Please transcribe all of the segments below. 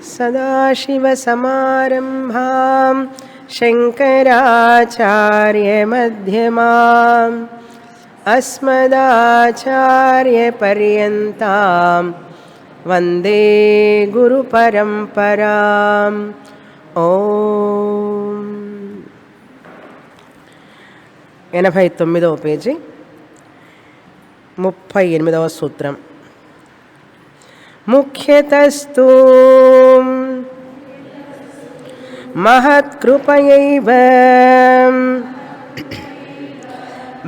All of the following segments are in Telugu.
सदाशिवसमारम्भां शङ्कराचार्यमध्यमाम् अस्मदाचार्यपर्यन्तां वन्दे गुरुपरम्पराम् ఓం 89వ పేజీ 38వ సూత్రం. ముఖ్యతస్తు మహత్కృపయైవ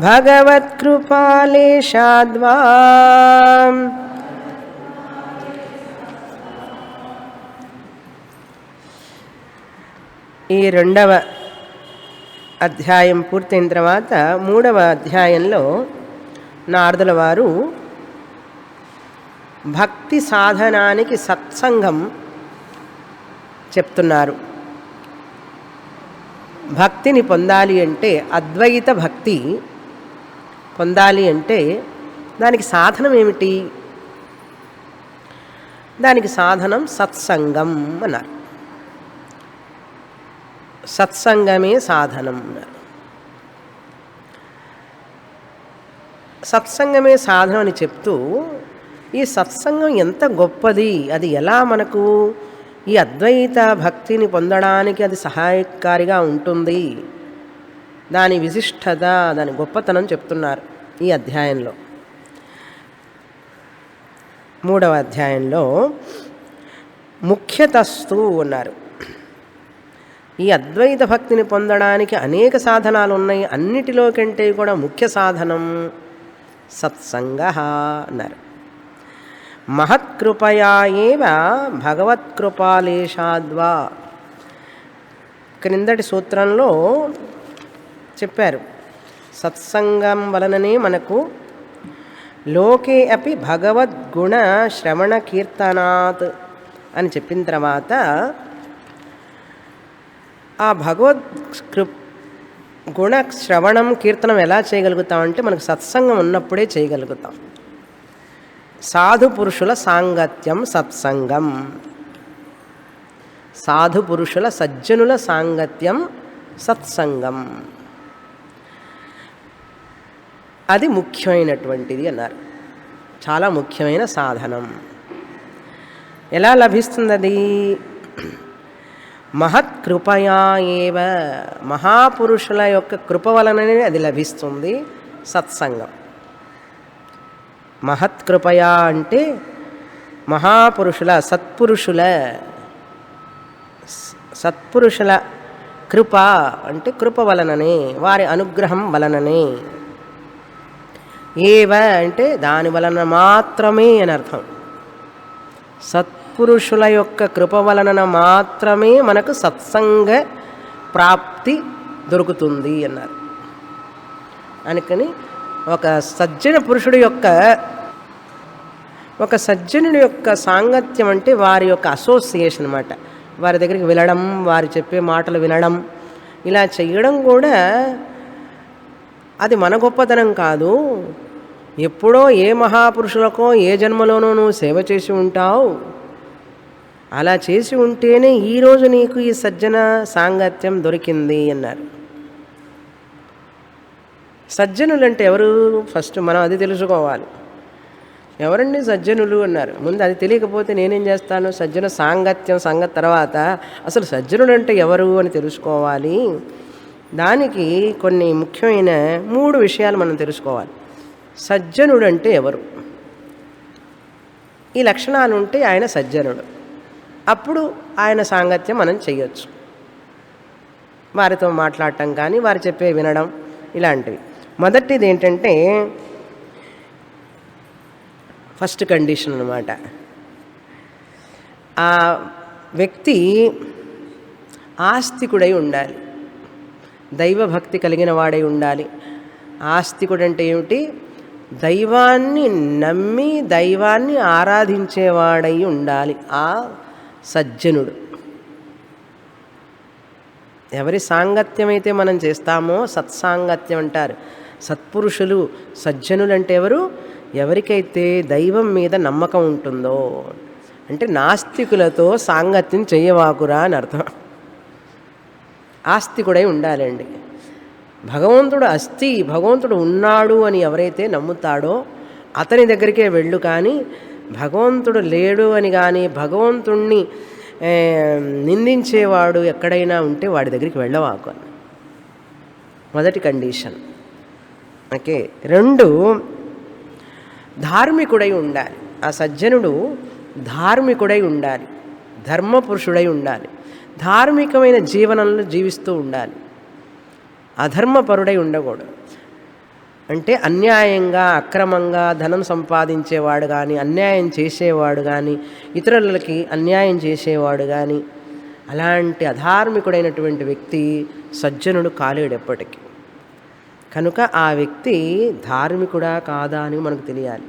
భగవత్కృపాలేశాద్వా ఈ రెండవ అధ్యాయం పూర్తయిన తర్వాత మూడవ అధ్యాయంలో నారదుల వారు భక్తి సాధనానికి సత్సంగం చెప్తున్నారు. భక్తిని పొందాలి అంటే, అద్వైత భక్తి పొందాలి అంటే దానికి సాధనం ఏమిటి? దానికి సాధనం సత్సంగం అన్నారు. సత్సంగమే సాధనం అన్నారు. సత్సంగమే సాధనం అని చెప్తూ ఈ సత్సంగం ఎంత గొప్పది, అది ఎలా మనకు ఈ అద్వైత భక్తిని పొందడానికి అది సహాయకారిగా ఉంటుంది, దాని విశిష్టత, దాని గొప్పతనం చెప్తున్నారు ఈ అధ్యాయంలో. మూడవ అధ్యాయంలో ముఖ్యతస్తు అన్నారు. ఈ అద్వైత భక్తిని పొందడానికి అనేక సాధనాలు ఉన్నాయి, అన్నిటిలో కంటే కూడా ముఖ్య సాధనం సత్సంగ అన్నారు. మహత్కృపయా ఏవ భగవత్కృపాలేశాద్వా. క్రిందటి సూత్రంలో చెప్పారు, సత్సంగం వలననే మనకు లోకే అపి భగవద్గుణ శ్రవణ కీర్తనాత్ అని చెప్పిన తర్వాత ఆ భగవద్ గుణ శ్రవణం కీర్తనం ఎలా చేయగలుగుతామంటే మనకు సత్సంగం ఉన్నప్పుడే చేయగలుగుతాం. సాధు పురుషుల సాంగత్యం సత్సంగం, సాధు పురుషుల సజ్జనుల సాంగత్యం సత్సంగం, అది ముఖ్యమైనటువంటిది అన్నారు. చాలా ముఖ్యమైన సాధనం. ఎలా లభిస్తుంది అది? మహత్కృపయా ఏవ, మహాపురుషుల యొక్క కృప వలననే అది లభిస్తుంది సత్సంగం. మహత్కృపయా అంటే మహాపురుషుల, సత్పురుషుల కృప అంటే కృప వలననే, వారి అనుగ్రహం వలననే. ఏవ అంటే దాని వలన మాత్రమే అని అర్థం. సత్పురుషుల యొక్క కృప వలన మాత్రమే మనకు సత్సంగ ప్రాప్తి దొరుకుతుంది అన్నారు. అందుకని ఒక సజ్జనుడి యొక్క సాంగత్యం అంటే వారి యొక్క అసోసియేషన్ అన్నమాట. వారి దగ్గరికి వెళ్ళడం, వారు చెప్పే మాటలు వినడం, ఇలా చేయడం కూడా అది మన గొప్పతనం కాదు. ఎప్పుడో ఏ మహాపురుషులకో ఏ జన్మలోనో నువ్వు సేవ చేసి ఉంటావు, అలా చేసి ఉంటేనే ఈరోజు నీకు ఈ సజ్జన సాంగత్యం దొరికింది అన్నారు. సజ్జనులు అంటే ఎవరు? ఫస్ట్ మనం అది తెలుసుకోవాలి. ఎవరండి సజ్జనులు అన్నారు. ముందు అది తెలియకపోతే నేనేం చేస్తాను? సజ్జన సాంగత్యం సంగతి తర్వాత అసలు సజ్జనుడు అంటే ఎవరు అని తెలుసుకోవాలి. దానికి కొన్ని ముఖ్యమైన 3 విషయాలు మనం తెలుసుకోవాలి. సజ్జనుడు అంటే ఎవరు? ఈ లక్షణాలు ఉంటే ఆయన సజ్జనుడు. అప్పుడు ఆయన సాంగత్యం మనం చేయొచ్చు. వారితో మాట్లాడటం కానీ, వారు చెప్పే వినడం, ఇలాంటివి. మొదటిది ఏంటంటే ఫస్ట్ కండిషన్ అన్నమాట. ఆ వ్యక్తి ఆస్తికుడై ఉండాలి, దైవభక్తి కలిగిన వాడై ఉండాలి. ఆస్తికుడు అంటే ఏమిటి? దైవాన్ని నమ్మి దైవాన్ని ఆరాధించేవాడై ఉండాలి ఆ సజ్జనుడు. ఎవరి సాంగత్యం అయితే మనం చేస్తామో సత్సాంగత్యం అంటారు. సత్పురుషులు, సజ్జనులు అంటే ఎవరు? ఎవరికైతే దైవం మీద నమ్మకం ఉంటుందో, అంటే నాస్తికులతో సాంగత్యం చెయ్యవాకురా అని అర్థం. ఆస్తికుడై ఉండాలండి. భగవంతుడు అస్తి, భగవంతుడు ఉన్నాడు అని ఎవరైతే నమ్ముతాడో అతని దగ్గరికే వెళ్ళు. కానీ భగవంతుడు లేడు అని కానీ భగవంతుణ్ణి నిందించేవాడు ఎక్కడైనా ఉంటే వాడి దగ్గరికి వెళ్ళవాకు అని మొదటి కండిషన్. ఓకే. 2, ధార్మికుడై ఉండాలి. ఆ సజ్జనుడు ధార్మికుడై ఉండాలి, ధర్మపురుషుడై ఉండాలి, ధార్మికమైన జీవనంలో జీవిస్తూ ఉండాలి, అధర్మపరుడై ఉండకూడదు. అంటే అన్యాయంగా అక్రమంగా ధనం సంపాదించేవాడు కానీ, అన్యాయం చేసేవాడు కానీ, ఇతరులకి అన్యాయం చేసేవాడు కానీ, అలాంటి అధార్మికుడైనటువంటి వ్యక్తి సజ్జనుడు కాలేడు ఎప్పటికీ. కనుక ఆ వ్యక్తి ధార్మికుడా కాదా అని మనకు తెలియాలి.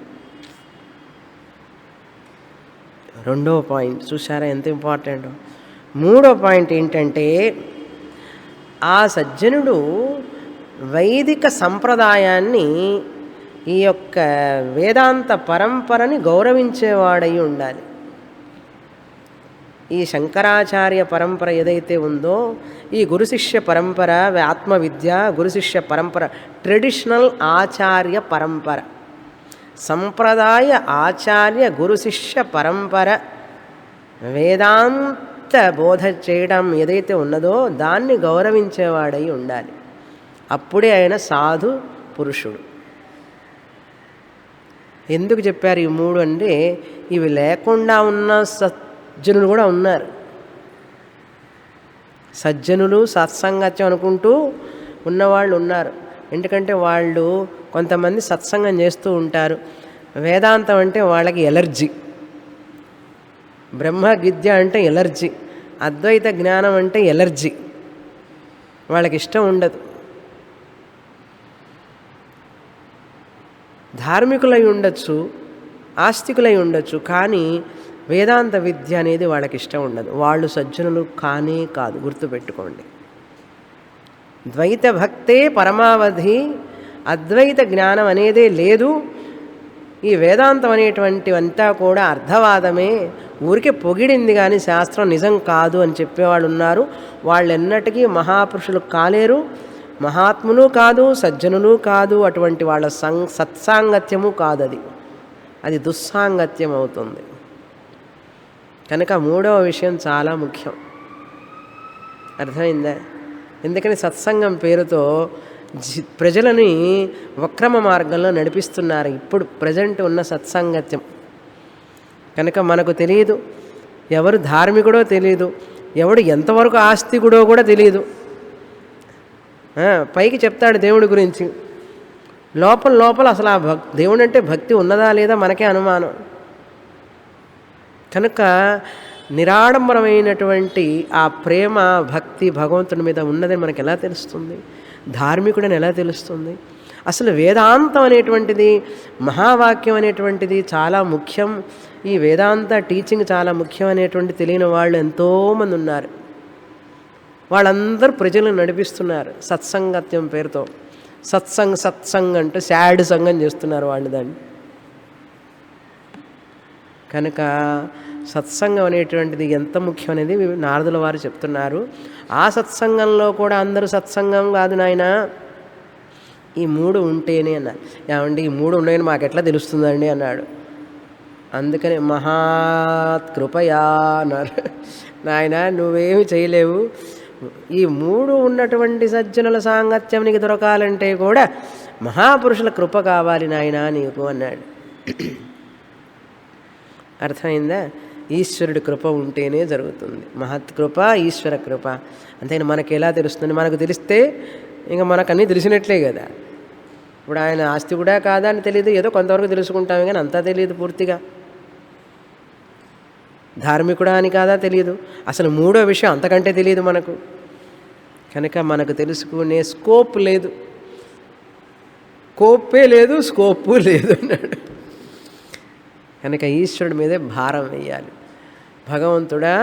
2వ పాయింట్ చూసారా ఎంత ఇంపార్టెంటో. 3వ పాయింట్ ఏంటంటే ఆ సజ్జనుడు వైదిక సంప్రదాయాన్ని, ఈ యొక్క వేదాంత పరంపరని గౌరవించేవాడై ఉండాలి. ఈ శంకరాచార్య పరంపర ఏదైతే ఉందో, ఈ గురుశిష్య పరంపర, ఆత్మవిద్య గురుశిష్య పరంపర, ట్రెడిషనల్ ఆచార్య పరంపర, సంప్రదాయ ఆచార్య గురుశిష్య పరంపర, వేదాంత బోధ చేయడం ఏదైతే ఉన్నదో దాన్ని గౌరవించేవాడై ఉండాలి. అప్పుడే ఆయన సాధు పురుషుడు. ఎందుకు చెప్పారు ఈ 3 అంటే, ఇవి లేకుండా ఉన్న సజ్జనులు కూడా ఉన్నారు. సజ్జనులు సత్సంగత్యం అనుకుంటూ ఉన్నవాళ్ళు ఉన్నారు. ఎందుకంటే వాళ్ళు కొంతమంది సత్సంగం చేస్తూ ఉంటారు. వేదాంతం అంటే వాళ్ళకి ఎలర్జీ, బ్రహ్మ విద్య అంటే ఎలర్జీ, అద్వైత జ్ఞానం అంటే ఎలర్జీ, వాళ్ళకి ఇష్టం ఉండదు. ధార్మికులై ఉండొచ్చు, ఆస్తికులై ఉండొచ్చు, కానీ వేదాంత విద్య అనేది వాళ్ళకి ఇష్టం ఉండదు. వాళ్ళు సజ్జనులు కానే కాదు, గుర్తుపెట్టుకోండి. ద్వైత భక్తే పరమావధి, అద్వైత జ్ఞానం అనేదే లేదు. ఈ వేదాంతం అనేటువంటివంతా కూడా అర్థవాదమే, ఊరికే పొగిడింది కానీ శాస్త్రం నిజం కాదు అని చెప్పేవాళ్ళు ఉన్నారు. వాళ్ళెన్నటికీ మహాపురుషులు కాలేరు, మహాత్ములు కాదు, సజ్జనులు కాదు. అటువంటి వాళ్ళ సత్సాంగత్యము కాదు, అది దుస్సాంగత్యం అవుతుంది. కనుక 3వ విషయం చాలా ముఖ్యం. అర్థమైందా? ఎందుకని సత్సంగం పేరుతో ప్రజలని వక్రమ మార్గంలో నడిపిస్తున్నారు ఇప్పుడు ప్రజెంట్ ఉన్న సత్సాంగత్యం. కనుక మనకు తెలియదు ఎవరు ధార్మికుడో తెలియదు, ఎవడు ఎంతవరకు ఆస్తికుడో కూడా తెలియదు. పైకి చెప్తాడు దేవుడి గురించి, లోపల లోపల అసలు ఆ దేవుడు అంటే భక్తి ఉన్నదా లేదా మనకే అనుమానం. కనుక నిరాడంబరమైనటువంటి ఆ ప్రేమ భక్తి భగవంతుని మీద ఉన్నదని మనకు ఎలా తెలుస్తుంది? ధార్మికుడని ఎలా తెలుస్తుంది? అసలు వేదాంతం అనేటువంటిది, మహావాక్యం అనేటువంటిది చాలా ముఖ్యం, ఈ వేదాంత టీచింగ్ చాలా ముఖ్యం అనేటువంటి తెలియని వాళ్ళు ఎంతోమంది ఉన్నారు. వాళ్ళందరూ ప్రజలను నడిపిస్తున్నారు సత్సంగత్యం పేరుతో. సత్సంగ్ అంటూ శాడ్ సంగం చేస్తున్నారు వాళ్ళు దాన్ని. కనుక సత్సంగం అనేటువంటిది ఎంత ముఖ్యం అనేది నారదుల వారు చెప్తున్నారు. ఆ సత్సంగంలో కూడా అందరూ సత్సంగం కాదు నాయన, ఈ 3 ఉంటేనే అన్నారు. ఏమండి ఈ 3 ఉన్నాయని మాకు ఎట్లా తెలుస్తుందండి అన్నాడు. అందుకని మహాత్కృపయా అన్నారు. నాయన నువ్వేమి చేయలేవు, ఈ 3 ఉన్నటువంటి సజ్జనుల సాంగత్యం నీకు దొరకాలంటే కూడా మహాపురుషుల కృప కావాలి నాయన నీకు అన్నాడు. అర్థమైందా? ఈశ్వరుడి కృప ఉంటేనే జరుగుతుంది. మహత్కృప, ఈశ్వర కృప. అంతేనా? మనకి ఎలా తెలుస్తుంది? మనకు తెలిస్తే ఇంకా మనకు అన్నీ తెలిసినట్లే కదా. ఇప్పుడు ఆయన ఆస్తి కూడా కాదా అని తెలియదు, ఏదో కొంతవరకు తెలుసుకుంటామే కానీ అంతా తెలియదు పూర్తిగా. ధార్మికుడా అని కాదా తెలియదు, అసలు 3వ విషయం అంతకంటే తెలియదు మనకు. కనుక మనకు తెలుసుకునే స్కోప్ లేదు, కోప్పే లేదు, స్కోపు లేదు అన్నాడు. కనుక ఈశ్వరుడి మీదే భారం వేయాలి. భగవంతుడా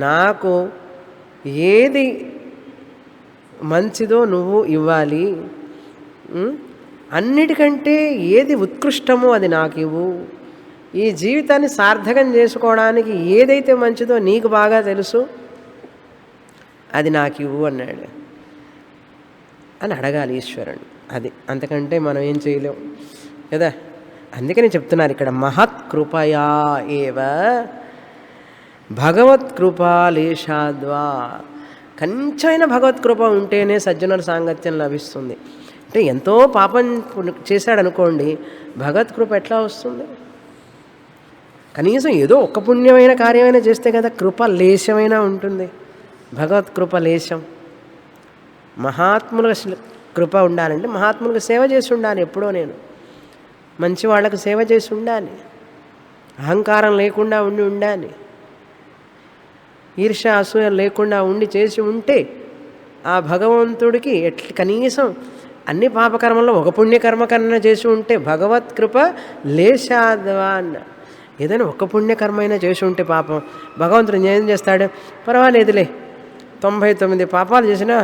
నాకు ఏది మంచిదో నువ్వు ఇవ్వాలి, అన్నిటికంటే ఏది ఉత్కృష్టమో అది నాకు ఇవ్వు, ఈ జీవితాన్ని సార్థకం చేసుకోవడానికి ఏదైతే మంచిదో నీకు బాగా తెలుసు, అది నాకు ఇవ్వు అన్నాడు అని అడగాలి ఈశ్వరుని. అది అంతకంటే మనం ఏం చేయలేం కదా. అందుకని చెప్తున్నారు ఇక్కడ, మహత్కృపయా ఏవ భగవత్కృపాలేశాద్వా. కొంచెమైన భగవత్కృప ఉంటేనే సజ్జనుల సాంగత్యం లభిస్తుంది. అంటే ఎంతో పాపం చేశాడనుకోండి, భగవత్కృప ఎట్లా వస్తుంది? కనీసం ఏదో ఒక పుణ్యమైన కార్యమైనా చేస్తే కదా కృప లేశమైనా ఉంటుంది. భగవత్కృప లేశం. మహాత్ముల కృప ఉండాలంటే మహాత్ములకు సేవ చేసి ఉండాలి. ఎప్పుడో నేను మంచి వాళ్ళకు సేవ చేసి ఉండాలి. అహంకారం లేకుండా ఉండాలి. ఈర్ష్య అసూయ లేకుండా చేసి ఉంటే ఆ భగవంతుడికి కనీసం అన్ని పాపకర్మల్లో ఒక పుణ్యకర్మ కన్నా చేసి ఉంటే భగవత్కృప లేశాద్వా అన్న. ఏదైనా ఒక పుణ్యకర్మ అయినా చేసి ఉంటే పాపం భగవంతుడు ఏం చేస్తాడు? పర్వాలేదులే, 99 పాపాలు చేసినా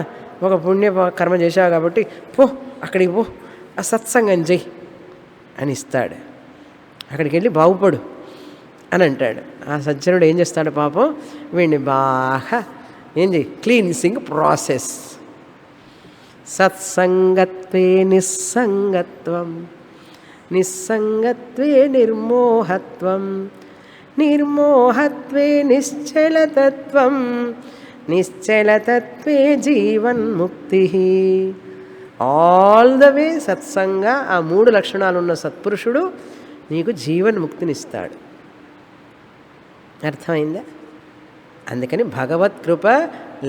ఒక పుణ్య కర్మ చేశావు కాబట్టి పో, అక్కడికి పో, ఆ సత్సంగం చెయ్యి అని ఇస్తాడు. అక్కడికి వెళ్ళి బాగుపడు అని అంటాడు. ఆ సజ్జనుడు ఏం చేస్తాడు పాపం? వీడిని బాగా ఏం చెయ్యి, క్లీన్సింగ్ ప్రాసెస్. సత్సంగత్వే నిస్సంగత్వం, నిస్సంగత్వే నిర్మోహత్వం, నిర్మోహత్వే నిశ్చలతత్వం, నిశ్చలతత్వే జీవన్ముక్తి. ఆల్ ద వే సత్సంగ, ఆ 3 లక్షణాలు ఉన్న సత్పురుషుడు నీకు జీవన్ముక్తినిస్తాడు. అర్థమైందా? అందుకని భగవత్కృప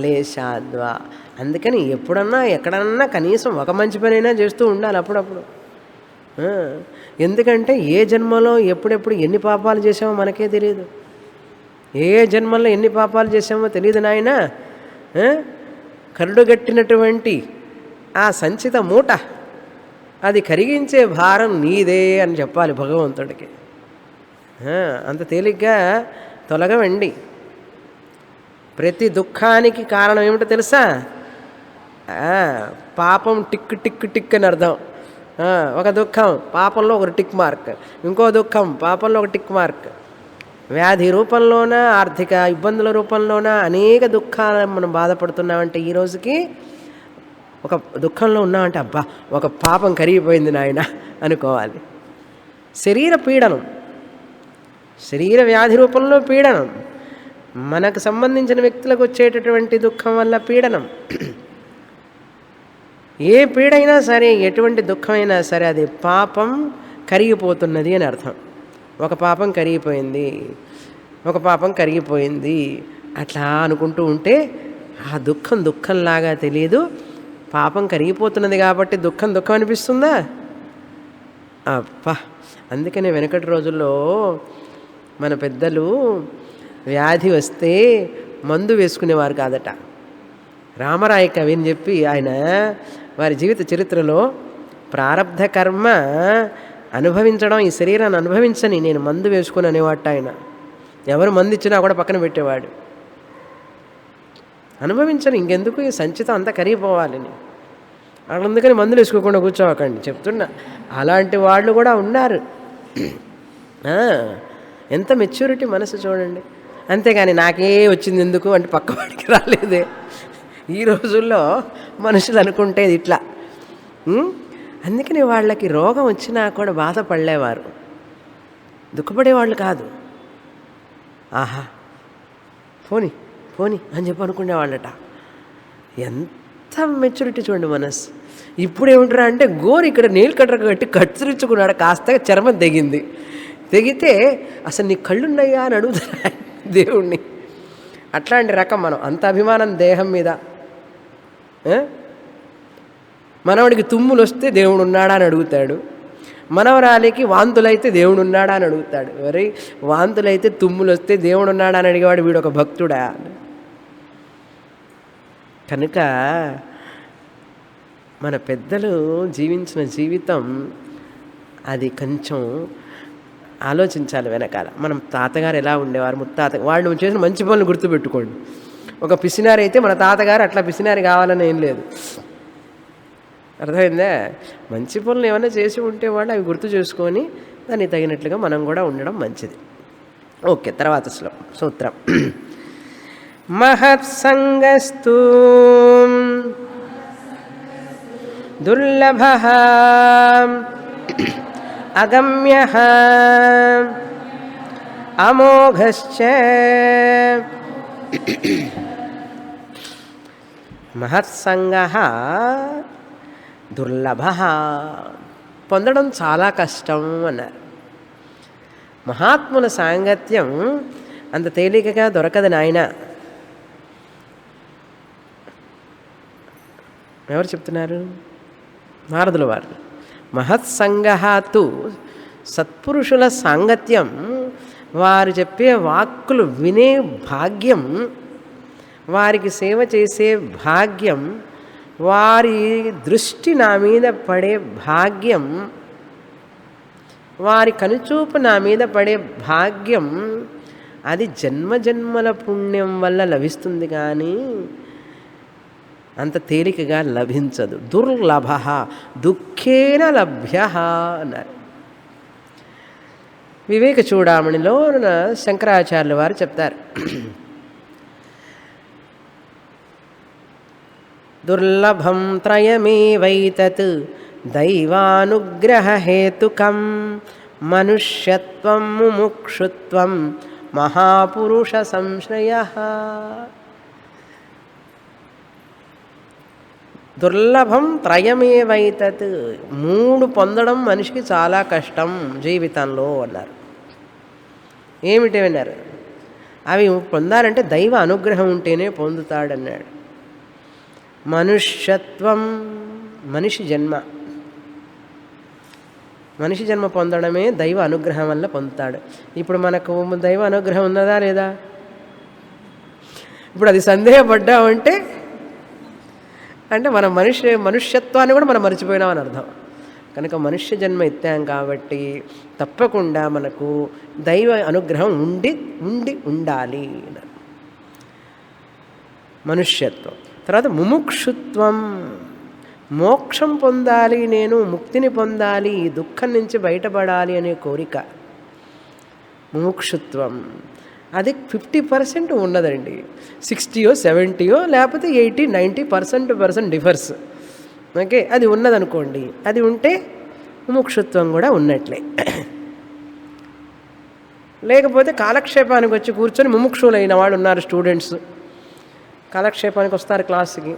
లేశాద్వా. అందుకని ఎప్పుడన్నా ఎక్కడన్నా కనీసం ఒక మంచి పనైనా చేస్తూ ఉండాలి అప్పుడప్పుడు. ఎందుకంటే ఏ జన్మలో ఎప్పుడెప్పుడు ఎన్ని పాపాలు చేసామో మనకే తెలియదు. ఏ జన్మల్లో ఎన్ని పాపాలు చేసామో తెలియదు నాయన. కరుడుగట్టినటువంటి ఆ సంచిత మూట, అది కరిగించే భారం నీదే అని చెప్పాలి భగవంతుడికి. అంత తేలిగ్గా తొలగవండి. ప్రతి దుఃఖానికి కారణం ఏమిటో తెలుసా? పాపం టిక్ టిక్ టిక్ అని అర్థం. ఒక దుఃఖం పాపంలో ఒక టిక్ మార్క్, ఇంకో దుఃఖం పాపంలో ఒక టిక్ మార్క్. వ్యాధి రూపంలోన, ఆర్థిక ఇబ్బందుల రూపంలోన అనేక దుఃఖాలు మనం బాధపడుతున్నామంటే ఈ రోజుకి ఒక దుఃఖంలో ఉన్నామంటే అబ్బా ఒక పాపం కరిగిపోయింది నాయన అనుకోవాలి. శరీర పీడనం, శరీర వ్యాధి రూపంలో పీడనం, మనకు సంబంధించిన వ్యక్తులకు వచ్చేటటువంటి దుఃఖం వల్ల పీడనం. ఏ పీడైనా సరే, ఎటువంటి దుఃఖమైనా సరే అది పాపం కరిగిపోతున్నది అని అర్థం. ఒక పాపం కరిగిపోయింది, ఒక పాపం కరిగిపోయింది అట్లా అనుకుంటూ ఉంటే ఆ దుఃఖం దుఃఖంలాగా తెలియదు. పాపం కరిగిపోతున్నది కాబట్టి దుఃఖం దుఃఖం అనిపిస్తుందా? అప్పా, అందుకనే వెనకటి రోజుల్లో మన పెద్దలు వ్యాధి వస్తే మందు వేసుకునేవారు కాదట. రామరాయ కవి అని చెప్పి ఆయన వారి జీవిత చరిత్రలో ప్రారబ్ధ కర్మ అనుభవించడం, ఈ శరీరాన్ని అనుభవించని నేను మందు వేసుకుని అనేవాట ఆయన. ఎవరు మందు ఇచ్చినా కూడా పక్కన పెట్టేవాడు. అనుభవించను, ఇంకెందుకు ఈ సంచితం అంతా కరిగిపోవాలని. అందుకని మందులు వేసుకోకుండా కూర్చోవకండి చెప్తున్నా. అలాంటి వాళ్ళు కూడా ఉన్నారు. ఎంత మెచ్యూరిటీ మనసు చూడండి. అంతేగాని నాకే వచ్చింది ఎందుకు అంటే పక్కవాడికి రాలేదే. ఈ రోజుల్లో మనుషులు అనుకుంటేది ఇట్లా. అందుకని వాళ్ళకి రోగం వచ్చినా కూడా బాధపడలేవారు, దుఃఖపడేవాళ్ళు కాదు. ఆహా పోని పోని అని చెప్పి అనుకునేవాళ్ళట. ఎంత మెచ్యూరిటీ చూడండి మనసు. ఇప్పుడు ఏమిట్రా అంటే గోరు ఇక్కడ నీళ్ళు కట్టర కట్టి కత్తిరించుకున్నాడు, కాస్త చర్మం తెగింది. తెగితే అసలు నీ కళ్ళున్నాయా అని అడుగుతారా దేవుణ్ణి. అట్లాంటి రకం మనం, అంత అభిమానం దేహం మీద. మనవడికి తుమ్ములు వస్తే దేవుడు ఉన్నాడా అని అడుగుతాడు, మనవరాలికి వాంతులైతే దేవుడు ఉన్నాడా అని అడుగుతాడు. మరి వాంతులైతే తుమ్ములు వస్తే దేవుడు ఉన్నాడా అని అడిగేవాడు వీడు ఒక భక్తుడా? కనుక మన పెద్దలు జీవించిన జీవితం అది కొంచెం ఆలోచించాలి వెనకాల. మనం తాతగారు ఎలా ఉండేవారు, ముత్తాత వాళ్ళు చేసిన మంచి పనులు గుర్తుపెట్టుకోండి. ఒక పిసినారి అయితే మన తాతగారు అట్లా పిసినారి కావాలని ఏం లేదు. అర్థమైందా? మంచి పనులు ఏమైనా చేసి ఉంటే వాళ్ళు అవి గుర్తు చేసుకొని దానికి తగినట్లుగా మనం కూడా ఉండడం మంచిది. ఓకే, తర్వాత సూత్రం. మహత్సంగస్తు దుర్లభః అగమ్యః అమోఘశ్చ. మహత్సంగః దుర్లభః, పొందడం చాలా కష్టం అన్నారు. మహాత్ముల సాంగత్యం అంత తేలికగా దొరకదు నాయన. ఎవరు చెప్తున్నారు? నారదుల వారు. మహత్సంగః తు, సత్పురుషుల సాంగత్యం, వారు చెప్పే వాక్కులు వినే భాగ్యం, వారికి సేవ చేసే భాగ్యం, వారి దృష్టి నా మీద పడే భాగ్యం, వారి కనుచూపు నా మీద పడే భాగ్యం, అది జన్మజన్మల పుణ్యం వల్ల లభిస్తుంది కానీ అంత తేలికగా లభించదు. దుర్లభ దుఃఖేన లభ్య అన్నారు. వివేక చూడామణిలో శంకరాచార్యుల వారు చెప్తారు, దుర్లభం త్రయమేవైతత్ దైవానుగ్రహహేతుకం మనుష్యత్వం ముముక్షుత్వం మహాపురుష సంశ్రయః. దుర్లభం త్రయమేవైతత్, మూడు పొందడం మనిషికి చాలా కష్టం జీవితంలో అన్నారు. ఏమిటి అన్నారు? అవి పొందాలంటే దైవ అనుగ్రహం ఉంటేనే పొందుతాడన్నాడు. మనుష్యత్వం, మనిషి జన్మ, మనిషి జన్మ పొందడమే దైవ అనుగ్రహం వల్ల పొందుతాడు. ఇప్పుడు మనకు దైవ అనుగ్రహం ఉన్నదా లేదా? ఇప్పుడు అది సందేహపడ్డామంటే అంటే మన మనుష్యత్వాన్ని కూడా మనం మర్చిపోయినామని అర్థం. కనుక మనుష్య జన్మ ఎత్తాం కాబట్టి తప్పకుండా మనకు దైవ అనుగ్రహం ఉండాలి. మనుష్యత్వం. తర్వాత ముముక్షుత్వం, మోక్షం పొందాలి, నేను ముక్తిని పొందాలి, ఈ దుఃఖం నుంచి బయటపడాలి అనే కోరిక ముముక్షుత్వం. అది 50% ఉన్నదండి. 60 70 లేకపోతే 80 90% డిఫర్స్. ఓకే, అది ఉన్నదనుకోండి, అది ఉంటే ముముక్షుత్వం కూడా ఉన్నట్లే. లేకపోతే కాలక్షేపానికి వచ్చి కూర్చొని ముముక్షులైన వాళ్ళు ఉన్నారు. స్టూడెంట్స్ కాలక్షేపానికి వస్తారు క్లాస్కి,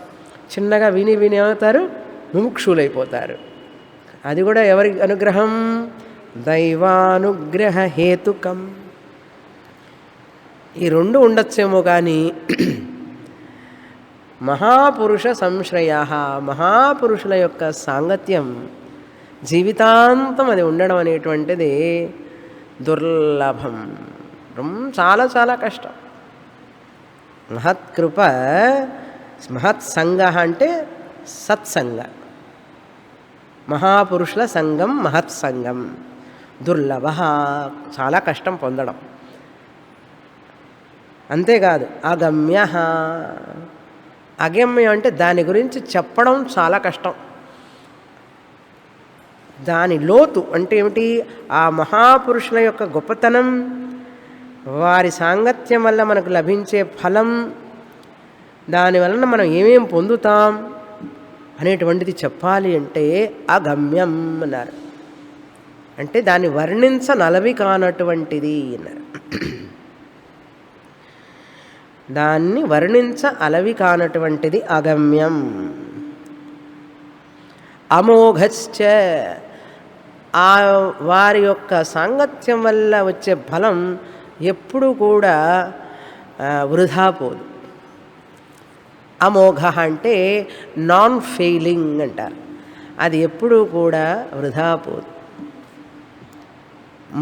చిన్నగా విని ఏమవుతారు? ముముక్షులైపోతారు. అది కూడా ఎవరి అనుగ్రహం? దైవానుగ్రహ హేతుకం. ఈ రెండు ఉండొచ్చేమో కానీ మహాపురుష సంశ్రయ, మహాపురుషుల యొక్క సాంగత్యం జీవితాంతం అది ఉండడం అనేటువంటిది దుర్లభం, చాలా చాలా కష్టం. మహత్కృప, మహత్సంగ అంటే సత్సంగ, మహాపురుషుల సంగం మహత్సంగం. దుర్లభ, చాలా కష్టం పొందడం. అంతేకాదు అగమ్య, అగమ్యం అంటే దాని గురించి చెప్పడం చాలా కష్టం. దాని లోతు అంటే ఏమిటి? ఆ మహాపురుషుల యొక్క గొప్పతనం, వారి సాంగత్యం వల్ల మనకు లభించే ఫలం, దానివలన మనం ఏమేం పొందుతాం అనేటువంటిది చెప్పాలి అంటే అగమ్యం అన్నారు. అంటే దాన్ని వర్ణించనలవి కానటువంటిది అన్నారు. దాన్ని వర్ణించ అలవి కానటువంటిది అగమ్యం. అమోఘశ్చ, ఆ వారి యొక్క సాంగత్యం వల్ల వచ్చే ఫలం ఎప్పుడూ కూడా వృధా పోదు. అమోఘ అంటే నాన్ ఫెయిలింగ్ అంటారు. అది ఎప్పుడూ కూడా వృధా పోదు.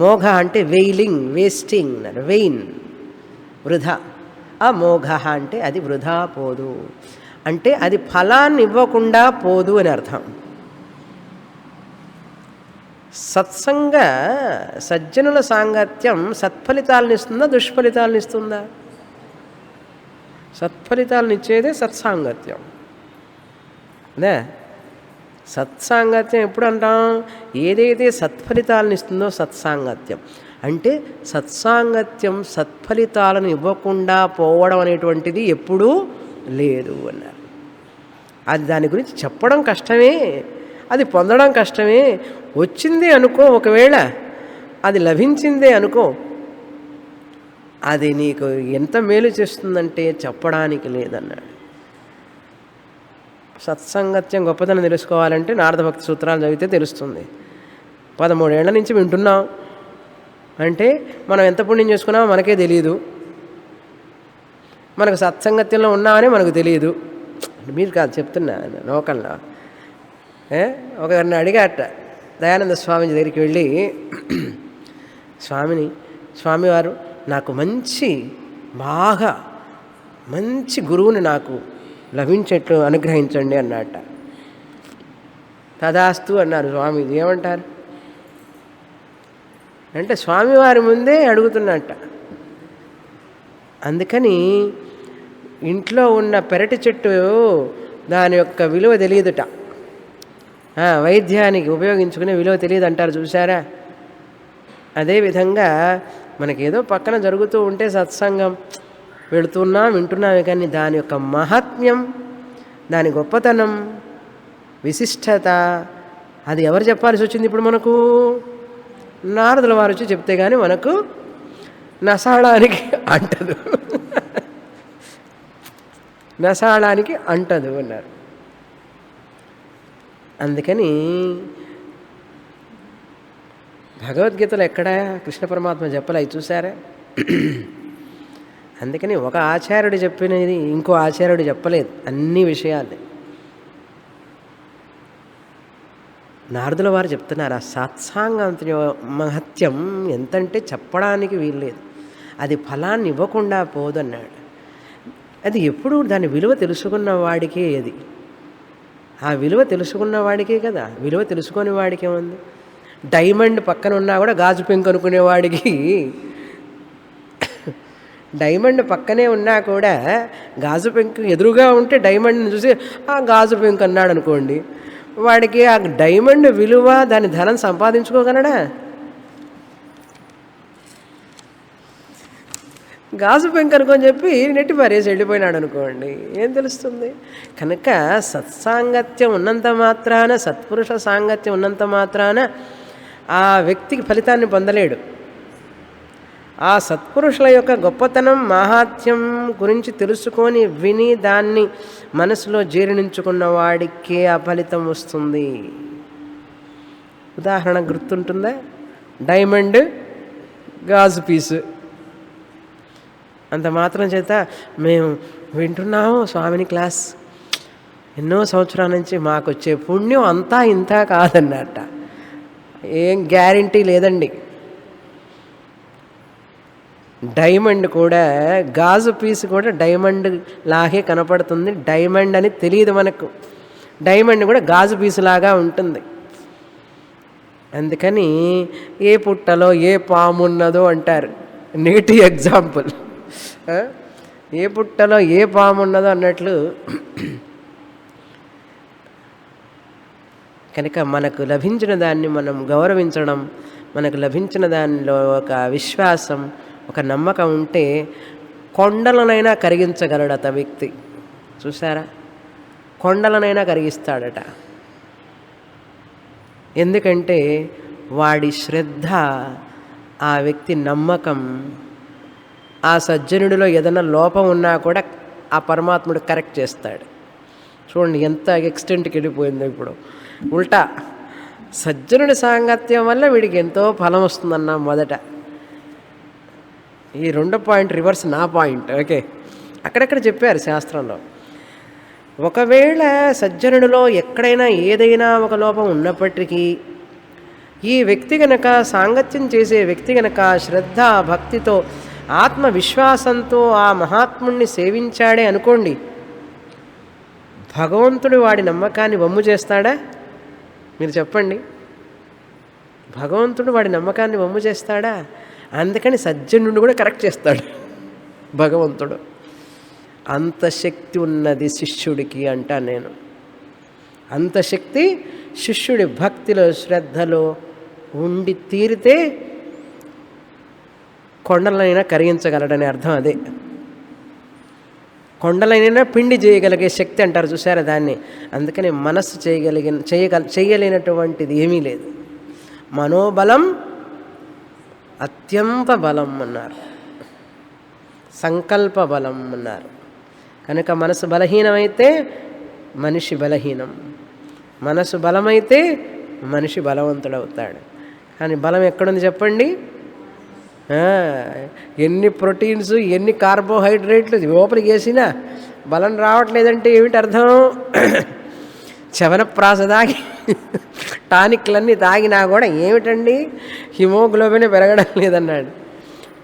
మోఘ అంటే వెయిలింగ్, వేస్టింగ్, వెయిన్, వృధా. అమోఘ అంటే అది వృధా పోదు, అంటే అది ఫలాన్ని ఇవ్వకుండా పోదు అని అర్థం. సత్సంగ సజ్జనుల సాంగత్యం సత్ఫలితాలను ఇస్తుందా, దుష్ఫలితాలను ఇస్తుందా? సత్ఫలితాలను ఇచ్చేదే సత్సాంగత్యం. అదే సత్సాంగత్యం ఎప్పుడు అంటాం? ఏదైతే సత్ఫలితాలను ఇస్తుందో సత్సాంగత్యం. అంటే సత్సాంగత్యం సత్ఫలితాలను ఇవ్వకుండా పోవడం అనేటువంటిది ఎప్పుడూ లేదు అన్నారు. అది దాని గురించి చెప్పడం కష్టమే, అది పొందడం కష్టమే. వచ్చిందే అనుకో, ఒకవేళ అది లభించిందే అనుకో, అది నీకు ఎంత మేలు చేస్తుందంటే చెప్పడానికి లేదన్నాడు. సత్సంగత్యం గొప్పతనం తెలుసుకోవాలంటే నారద భక్తి సూత్రాలు చదివితే తెలుస్తుంది. 13 ఏళ్ల నుంచి వింటున్నాం అంటే మనం ఎంత పుణ్యం చేసుకున్నామో మనకే తెలియదు. మనకు సత్సంగత్యంలో ఉన్నామని మనకు తెలియదు. మీరు కాదు చెప్తున్నా, లోకల్లో ఒకరిని అడిగాట దయానంద స్వామి దగ్గరికి వెళ్ళి, స్వామివారు నాకు బాగా మంచి గురువుని నాకు లభించేట్లు అనుగ్రహించండి అన్నట్ట. తదాస్తు అన్నారు స్వామి. ఏమంటారు అంటే స్వామివారి ముందే అడుగుతున్నట్ట. అందుకని ఇంట్లో ఉన్న పెరటి చెట్టు దాని యొక్క విలువ తెలియదుట, వైద్యానికి ఉపయోగించుకునే విలువ తెలియదు అంటారు చూసారా. అదేవిధంగా మనకేదో పక్కన జరుగుతూ ఉంటే సత్సంగం వింటున్నామే, కానీ దాని యొక్క మహాత్మ్యం, దాని గొప్పతనం, విశిష్టత అది ఎవరు చెప్పాల్సి వచ్చింది? ఇప్పుడు మనకు నారదుల వారు వచ్చి చెప్తే కానీ మనకు నసాళానికి అంటదు, నసాళానికి అంటదు అన్నారు. అందుకని భగవద్గీతలో ఎక్కడా కృష్ణ పరమాత్మ చెప్పలే, చూసారా. అందుకని ఒక ఆచార్యుడు చెప్పినది ఇంకో ఆచార్యుడు చెప్పలేదు అన్ని విషయాలు. నారదుల వారు చెప్తున్నారు ఆ సత్సాంగ మహత్యం ఎంతంటే చెప్పడానికి వీల్లేదు, అది ఫలాన్ని ఇవ్వకుండా పోదన్నాడు. అది ఎప్పుడు దాని విలువ తెలుసుకున్న వాడికే, అది ఆ విలువ తెలుసుకున్న వాడికే కదా. విలువ తెలుసుకొని వాడికే ఉంది. డైమండ్ పక్కన ఉన్నా కూడా గాజు పెంకు అనుకునేవాడికి, డైమండ్ పక్కనే ఉన్నా కూడా గాజు పెంకు ఎదురుగా ఉంటే డైమండ్ని చూసి ఆ గాజు పెంకు అన్నాడు అనుకోండి, వాడికి ఆ డైమండ్ విలువ, దాని ధనం సంపాదించుకోగలడా? గాజు పెంకు అనుకొని చెప్పి నెట్టి పారేసి వెళ్ళిపోయినాడు అనుకోండి, ఏం తెలుస్తుంది? కనుక సత్సాంగత్యం ఉన్నంత మాత్రాన, సత్పురుష సాంగత్యం ఉన్నంత మాత్రాన ఆ వ్యక్తికి ఫలితాన్ని పొందలేడు. ఆ సత్పురుషుల యొక్క గొప్పతనం, మహాత్మ్యం గురించి తెలుసుకొని విని దాన్ని మనసులో జీర్ణించుకున్న వాడికే ఆ ఫలితం వస్తుంది. ఉదాహరణ గుర్తుంటుందా? డైమండ్, గాజు పీసు. అంత మాత్రం చేత మేము వింటున్నాము స్వామిని క్లాస్ ఎన్నో సంవత్సరాల నుంచి, మాకు వచ్చే పుణ్యం అంతా ఇంత కాదన్నట్ట. ఏం గ్యారంటీ లేదండి. డైమండ్ కూడా, గాజు పీసు కూడా డైమండ్ లాగే కనపడుతుంది, డైమండ్ అని తెలియదు మనకు. డైమండ్ కూడా గాజు పీసులాగా ఉంటుంది. అందుకని ఏ పుట్టలో ఏ పాము ఉన్నదో అంటారు. నేటి ఎగ్జాంపుల్, ఏ పుట్టలో ఏ పాము ఉన్నదో అన్నట్లు. కనుక మనకు లభించిన దాన్ని మనం గౌరవించడం, మనకు లభించిన దానిలో ఒక విశ్వాసం, ఒక నమ్మకం ఉంటే కొండలనైనా కరిగించగలడట వ్యక్తి. చూసారా, కొండలనైనా కరిగిస్తాడట. ఎందుకంటే వాడి శ్రద్ధ, ఆ వ్యక్తి నమ్మకం, ఆ సజ్జనుడిలో ఏదైనా లోపం ఉన్నా కూడా ఆ పరమాత్ముడు కరెక్ట్ చేస్తాడు. చూడండి ఎంత ఎక్స్టెంట్కి వెళ్ళిపోయిందో. ఇప్పుడు ఉల్టా సజ్జనుడి సాంగత్యం వల్ల వీడికి ఎంతో ఫలం వస్తుందన్నా మొదట. ఈ రెండో పాయింట్ రివర్స్ నా పాయింట్. ఓకే, అక్కడెక్కడ చెప్పారు శాస్త్రంలో. ఒకవేళ సజ్జనుడిలో ఎక్కడైనా ఏదైనా ఒక లోపం ఉన్నప్పటికీ ఈ వ్యక్తి గనక, సాంగత్యం చేసే వ్యక్తి గనక శ్రద్ధ భక్తితో ఆత్మవిశ్వాసంతో ఆ మహాత్ముణ్ణి సేవించాడే అనుకోండి, భగవంతుడు వాడి నమ్మకాన్ని వమ్ము చేస్తాడా? మీరు చెప్పండి. భగవంతుడు వాడి నమ్మకాన్ని వమ్ము చేస్తాడా? అందుకని సజ్జనుడు కూడా కరెక్ట్ చేస్తాడు భగవంతుడు. అంత శక్తి ఉన్నది శిష్యుడికి అంటా నేను. అంత శక్తి శిష్యుడి భక్తిలో శ్రద్ధలో ఉండి తీరితే కొండలైనా కరిగించగలడని అర్థం. అదే కొండలైనా పిండి చేయగలిగే శక్తి అంటారు చూసారా దాన్ని. అందుకని మనస్సు చేయలేనటువంటిది ఏమీ లేదు. మనోబలం అత్యంత బలం అన్నారు, సంకల్ప బలం అన్నారు. కనుక మనసు బలహీనమైతే మనిషి బలహీనం, మనసు బలమైతే మనిషి బలవంతుడవుతాడు. కానీ బలం ఎక్కడుంది చెప్పండి? ఎన్ని ప్రోటీన్స్ ఎన్ని కార్బోహైడ్రేట్లు లోపలికి వేసినా బలం రావట్లేదంటే ఏమిటి అర్థం? చవనప్రాస తాగి టానిక్లన్నీ తాగినా కూడా ఏమిటండి హిమోగ్లోబిన్ పెరగడం లేదన్నాడు.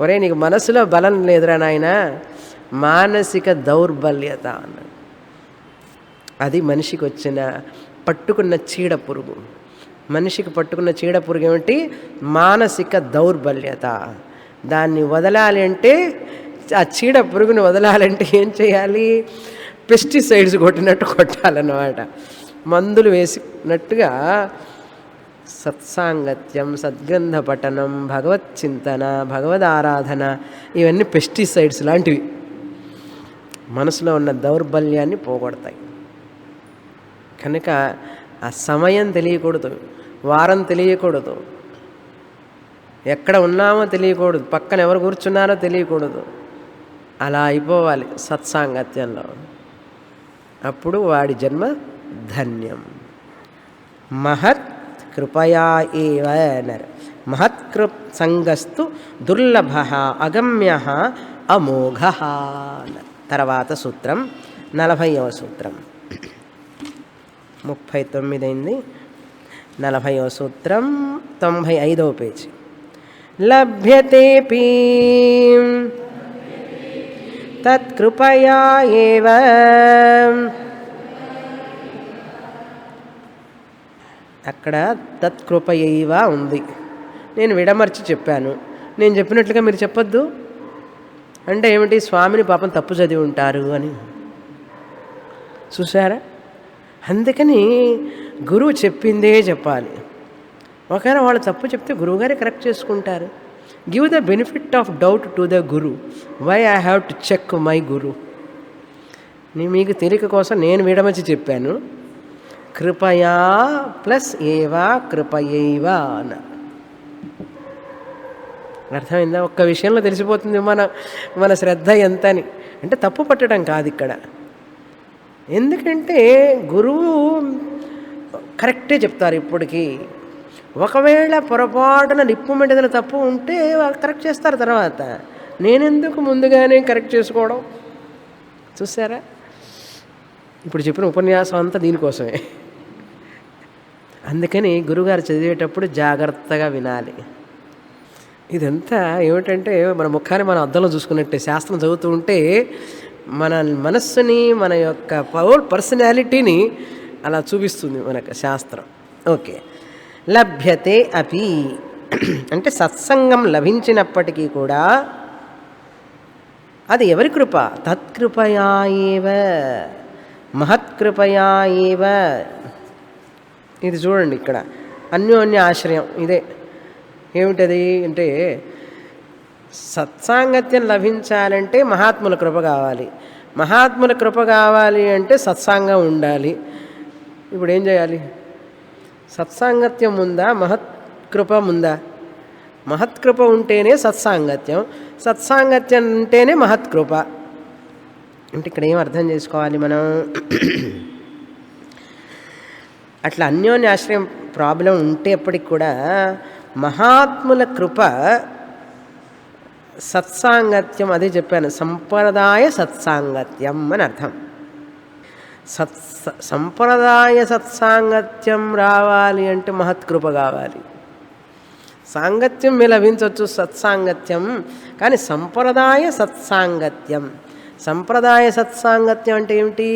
ఒరే నీకు మనసులో బలం లేదురా నాయన, మానసిక దౌర్బల్యత అన్నాడు. అది మనిషికి వచ్చిన పట్టుకున్న చీడ పురుగు. మనిషికి పట్టుకున్న చీడ పురుగు ఏమిటి? మానసిక దౌర్బల్యత. దాన్ని వదలాలి అంటే, ఆ చీడ పురుగుని వదలాలంటే ఏం చేయాలి? పెస్టిసైడ్స్ కొట్టినట్టు కొట్టాలన్నమాట. మందులు వేసినట్టుగా సత్సాంగత్యం, సద్గ్రంథ పఠనం, భగవత్ చింతన, భగవద్ ఆరాధన ఇవన్నీ పెస్టిసైడ్స్ లాంటివి. మనసులో ఉన్న దౌర్బల్యాన్ని పోగొడతాయి. కనుక ఆ సమయం తెలియకూడదు, వారం తెలియకూడదు, ఎక్కడ ఉన్నామో తెలియకూడదు, పక్కన ఎవరు కూర్చున్నారో తెలియకూడదు. అలా అయిపోవాలి సత్సాంగత్యంలో. అప్పుడు వాడి జన్మ ధన్యం. మహత్ కృపయా ఏవ అన్నారు. మహత్కృప్ సంగస్తు దుర్లభ అగమ్య అమోఘ. తర్వాత సూత్రం 40వ సూత్రం. 39 అయింది. 40వ సూత్రం 95వ పేజీ. లభ్యతేపి తత్కృపయా ఏవ. అక్కడ తత్కృపయైవ ఉంది. నేను విడమర్చి చెప్పాను. నేను చెప్పినట్లుగా మీరు చెప్పొద్దు అంటే ఏమిటి? స్వామిని పాపం తప్పు చదివి ఉంటారు అని. చూసారా? అందుకని గురువు చెప్పిందే చెప్పాలి. ఒకవేళ వాళ్ళు తప్పు చెప్తే గురువుగారే కరెక్ట్ చేసుకుంటారు. Give the benefit of doubt to the guru. Why I have to check my guru. మీకు తెలియక కోసం నేను విడమర్చి చెప్పాను. కృపయా ప్లస్ ఏవా కృపయైవ అన్న అర్థమైందా? ఒక్క విషయంలో తెలిసిపోతుంది మన శ్రద్ధ ఎంత అని. అంటే తప్పు పట్టడం కాదు ఇక్కడ. ఎందుకంటే గురువు కరెక్టే చెప్తారు ఇప్పటికీ. ఒకవేళ పొరపాటున నిప్పుమెంటిదల తప్పు ఉంటే వాళ్ళు కరెక్ట్ చేస్తారు తర్వాత. నేనెందుకు ముందుగానే కరెక్ట్ చేసుకోవడం? చూసారా? ఇప్పుడు చెప్పిన ఉపన్యాసం అంతా దీనికోసమే. అందుకని గురుగారు చదివేటప్పుడు జాగ్రత్తగా వినాలి. ఇదంతా ఏమిటంటే మన ముఖాన్ని మనం అద్దంలో చూసుకున్నట్టే. శాస్త్రం చదువుతూ ఉంటే మన మనస్సుని, మన యొక్క పర్సనాలిటీని అలా చూపిస్తుంది మనకు శాస్త్రం. ఓకే. లభ్యతే అపి అంటే సత్సంగం లభించినప్పటికీ కూడా అది ఎవరి కృప? తత్కృపయా ఏవ మహత్కృపయా ఏవ. ఇది చూడండి ఇక్కడ అన్యోన్య ఆశ్రయం ఇదే. ఏమిటది అంటే సత్సాంగత్యం లభించాలంటే మహాత్ముల కృప కావాలి. మహాత్ముల కృప కావాలి అంటే సత్సాంగం ఉండాలి. ఇప్పుడు ఏం చేయాలి? సత్సాంగత్యం ఉందా? మహత్కృప ఉందా? మహత్కృప ఉంటేనే సత్సాంగత్యం, సత్సాంగత్యం ఉంటేనే మహత్కృప. అంటే ఇక్కడ ఏం అర్థం చేసుకోవాలి మనం? అట్లా అన్యోన్యాశ్రయం ప్రాబ్లం ఉంటేప్పటికి కూడా మహాత్ముల కృప సత్సాంగత్యం, అదే చెప్పాను, సంప్రదాయ సత్సాంగత్యం అని అర్థం. సంప్రదాయ సత్సాంగత్యం రావాలి అంటే మహత్కృప కావాలి. సాంగత్యం మీ లభించవచ్చు సత్సాంగత్యం, కానీ సంప్రదాయ సత్సాంగత్యం. సంప్రదాయ సత్సాంగత్యం అంటే ఏమిటి?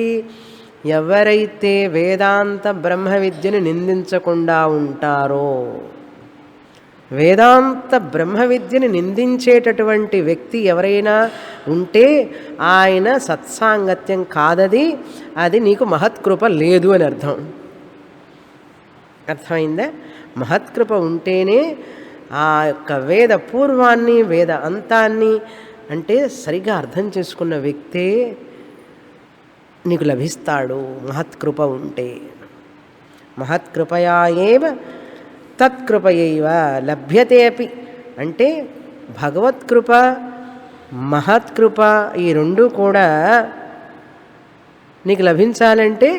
ఎవరైతే వేదాంత బ్రహ్మ విద్యను నిందించకుండా ఉంటారో, వేదాంత బ్రహ్మ విద్యని నిందించేటటువంటి వ్యక్తి ఎవరైనా ఉంటే ఆయన సత్సాంగత్యం కాదది, అది నీకు మహత్కృప లేదు అని అర్థం. అర్థమైందా? మహత్కృప ఉంటేనే ఆ యొక్క వేద పూర్వాన్ని వేద అంతాన్ని అంటే సరిగా అర్థం చేసుకున్న వ్యక్తే నీకు లభిస్తాడు మహత్కృప ఉంటే. మహత్కృపయా ఏవ తత్కృపయైవ లభ్యతే అపి. అంటే భగవత్కృప మహత్కృప ఈ రెండు కూడా నీకు లభించాలంటే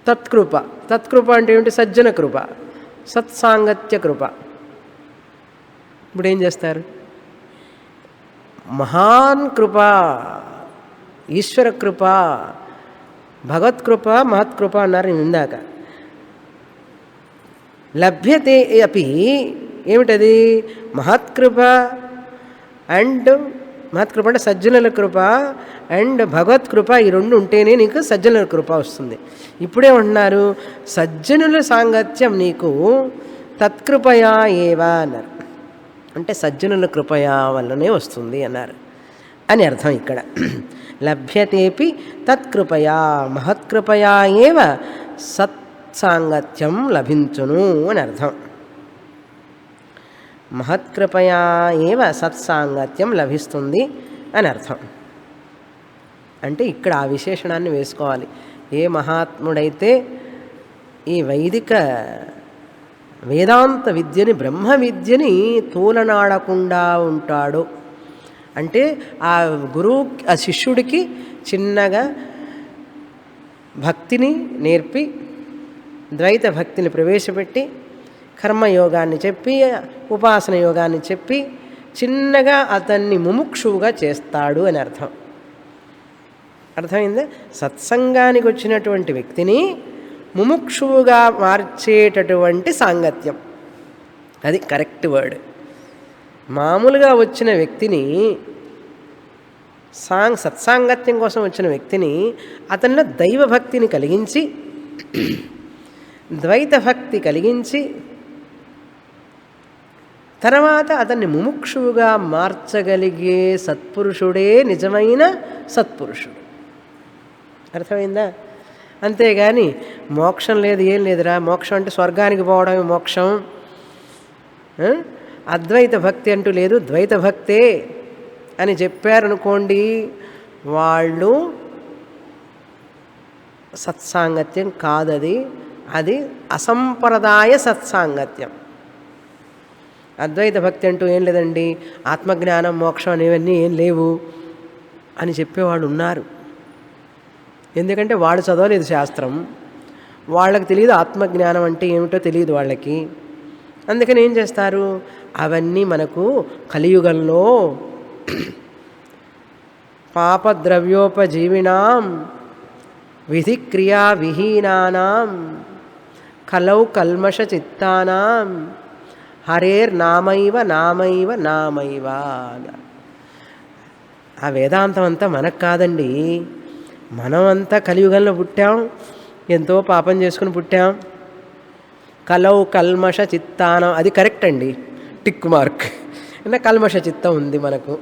తత్కృప. తత్కృప అంటే ఏమిటి? సజ్జన కృప, సత్సాంగత్య కృప. ఇప్పుడు ఏం చేస్తారు? మహాన్ కృప, ఈశ్వర కృప, భగవత్కృప మహత్కృప అన్నారు ఇందాక. లభ్యతే అపి ఏమిటది? మహత్కృప అండ్ మహత్కృప అంటే సజ్జనుల కృప అండ్ భగవత్కృప ఈ రెండు ఉంటేనే నీకు సజ్జనుల కృప వస్తుంది. ఇప్పుడే ఉంటున్నారు సజ్జనుల సాంగత్యం నీకు తత్కృపయా ఏవా అన్నారు. అంటే సజ్జనుల కృపయా వల్లనే వస్తుంది అన్నారు అని అర్థం ఇక్కడ. లభ్యతేపి తత్కృపయా మహత్కృపయా ఏవ సత్సాంగత్యం లభించును అని అర్థం. మహత్కృపయా ఏవ సత్సాంగత్యం లభిస్తుంది అని అర్థం. అంటే ఇక్కడ ఆ విశేషణాన్ని వేసుకోవాలి. ఏ మహాత్ముడైతే ఈ వైదిక వేదాంత విద్యని బ్రహ్మ విద్యని తూలనాడకుండా ఉంటాడో, అంటే ఆ గురువు ఆ శిష్యుడికి చిన్నగా భక్తిని నేర్పి ద్వైత భక్తిని ప్రవేశపెట్టి కర్మయోగాన్ని చెప్పి ఉపాసన యోగాన్ని చెప్పి చిన్నగా అతన్ని ముముక్షువుగా చేస్తాడు అని అర్థం. అర్థమైందా? సత్సంగానికి వచ్చినటువంటి వ్యక్తిని ముముక్షువుగా మార్చేటటువంటి సాంగత్యం, అది కరెక్ట్ వర్డ్. మామూలుగా వచ్చిన వ్యక్తిని సత్సాంగత్యం కోసం వచ్చిన వ్యక్తిని అతనిలో దైవభక్తిని కలిగించి ద్వైత భక్తి కలిగించి తర్వాత అతన్ని ముముక్షువుగా మార్చగలిగే సత్పురుషుడే నిజమైన సత్పురుషుడు. అర్థమైందా? అంతేగాని మోక్షం లేదు ఏం లేదురా, మోక్షం అంటే స్వర్గానికి పోవడమే మోక్షం, అద్వైత భక్తి అంటూ లేదు ద్వైత భక్తే అని చెప్పారనుకోండి, వాళ్ళు సత్సాంగత్యం కాదది, అది అసంప్రదాయ సత్సాంగత్యం. అద్వైత భక్తి అంటూ ఏం లేదండి, ఆత్మజ్ఞానం మోక్షం అనేవన్నీ ఏం లేవు అని చెప్పేవాళ్ళు ఉన్నారు. ఎందుకంటే వాళ్ళు చదవలేదు శాస్త్రం, వాళ్ళకి తెలియదు ఆత్మజ్ఞానం అంటే ఏమిటో తెలియదు వాళ్ళకి. అందుకని ఏం చేస్తారు, అవన్నీ మనకు కలియుగంలో పాపద్రవ్యోపజీవినాం విధిక్రియా విహీనానాం కలౌ కల్మష చిత్తానాం హరేర్ నామైవ నామైవ నామైవ. ఆ వేదాంతం అంతా మనకు కాదండి, మనమంతా కలియుగంలో పుట్టాం, ఎంతో పాపం చేసుకుని పుట్టాం. కలౌ కల్మష చిత్తానం అది కరెక్ట్ అండి, టిక్ మార్క్. అంటే కల్మష చిత్తం ఉంది మనకు.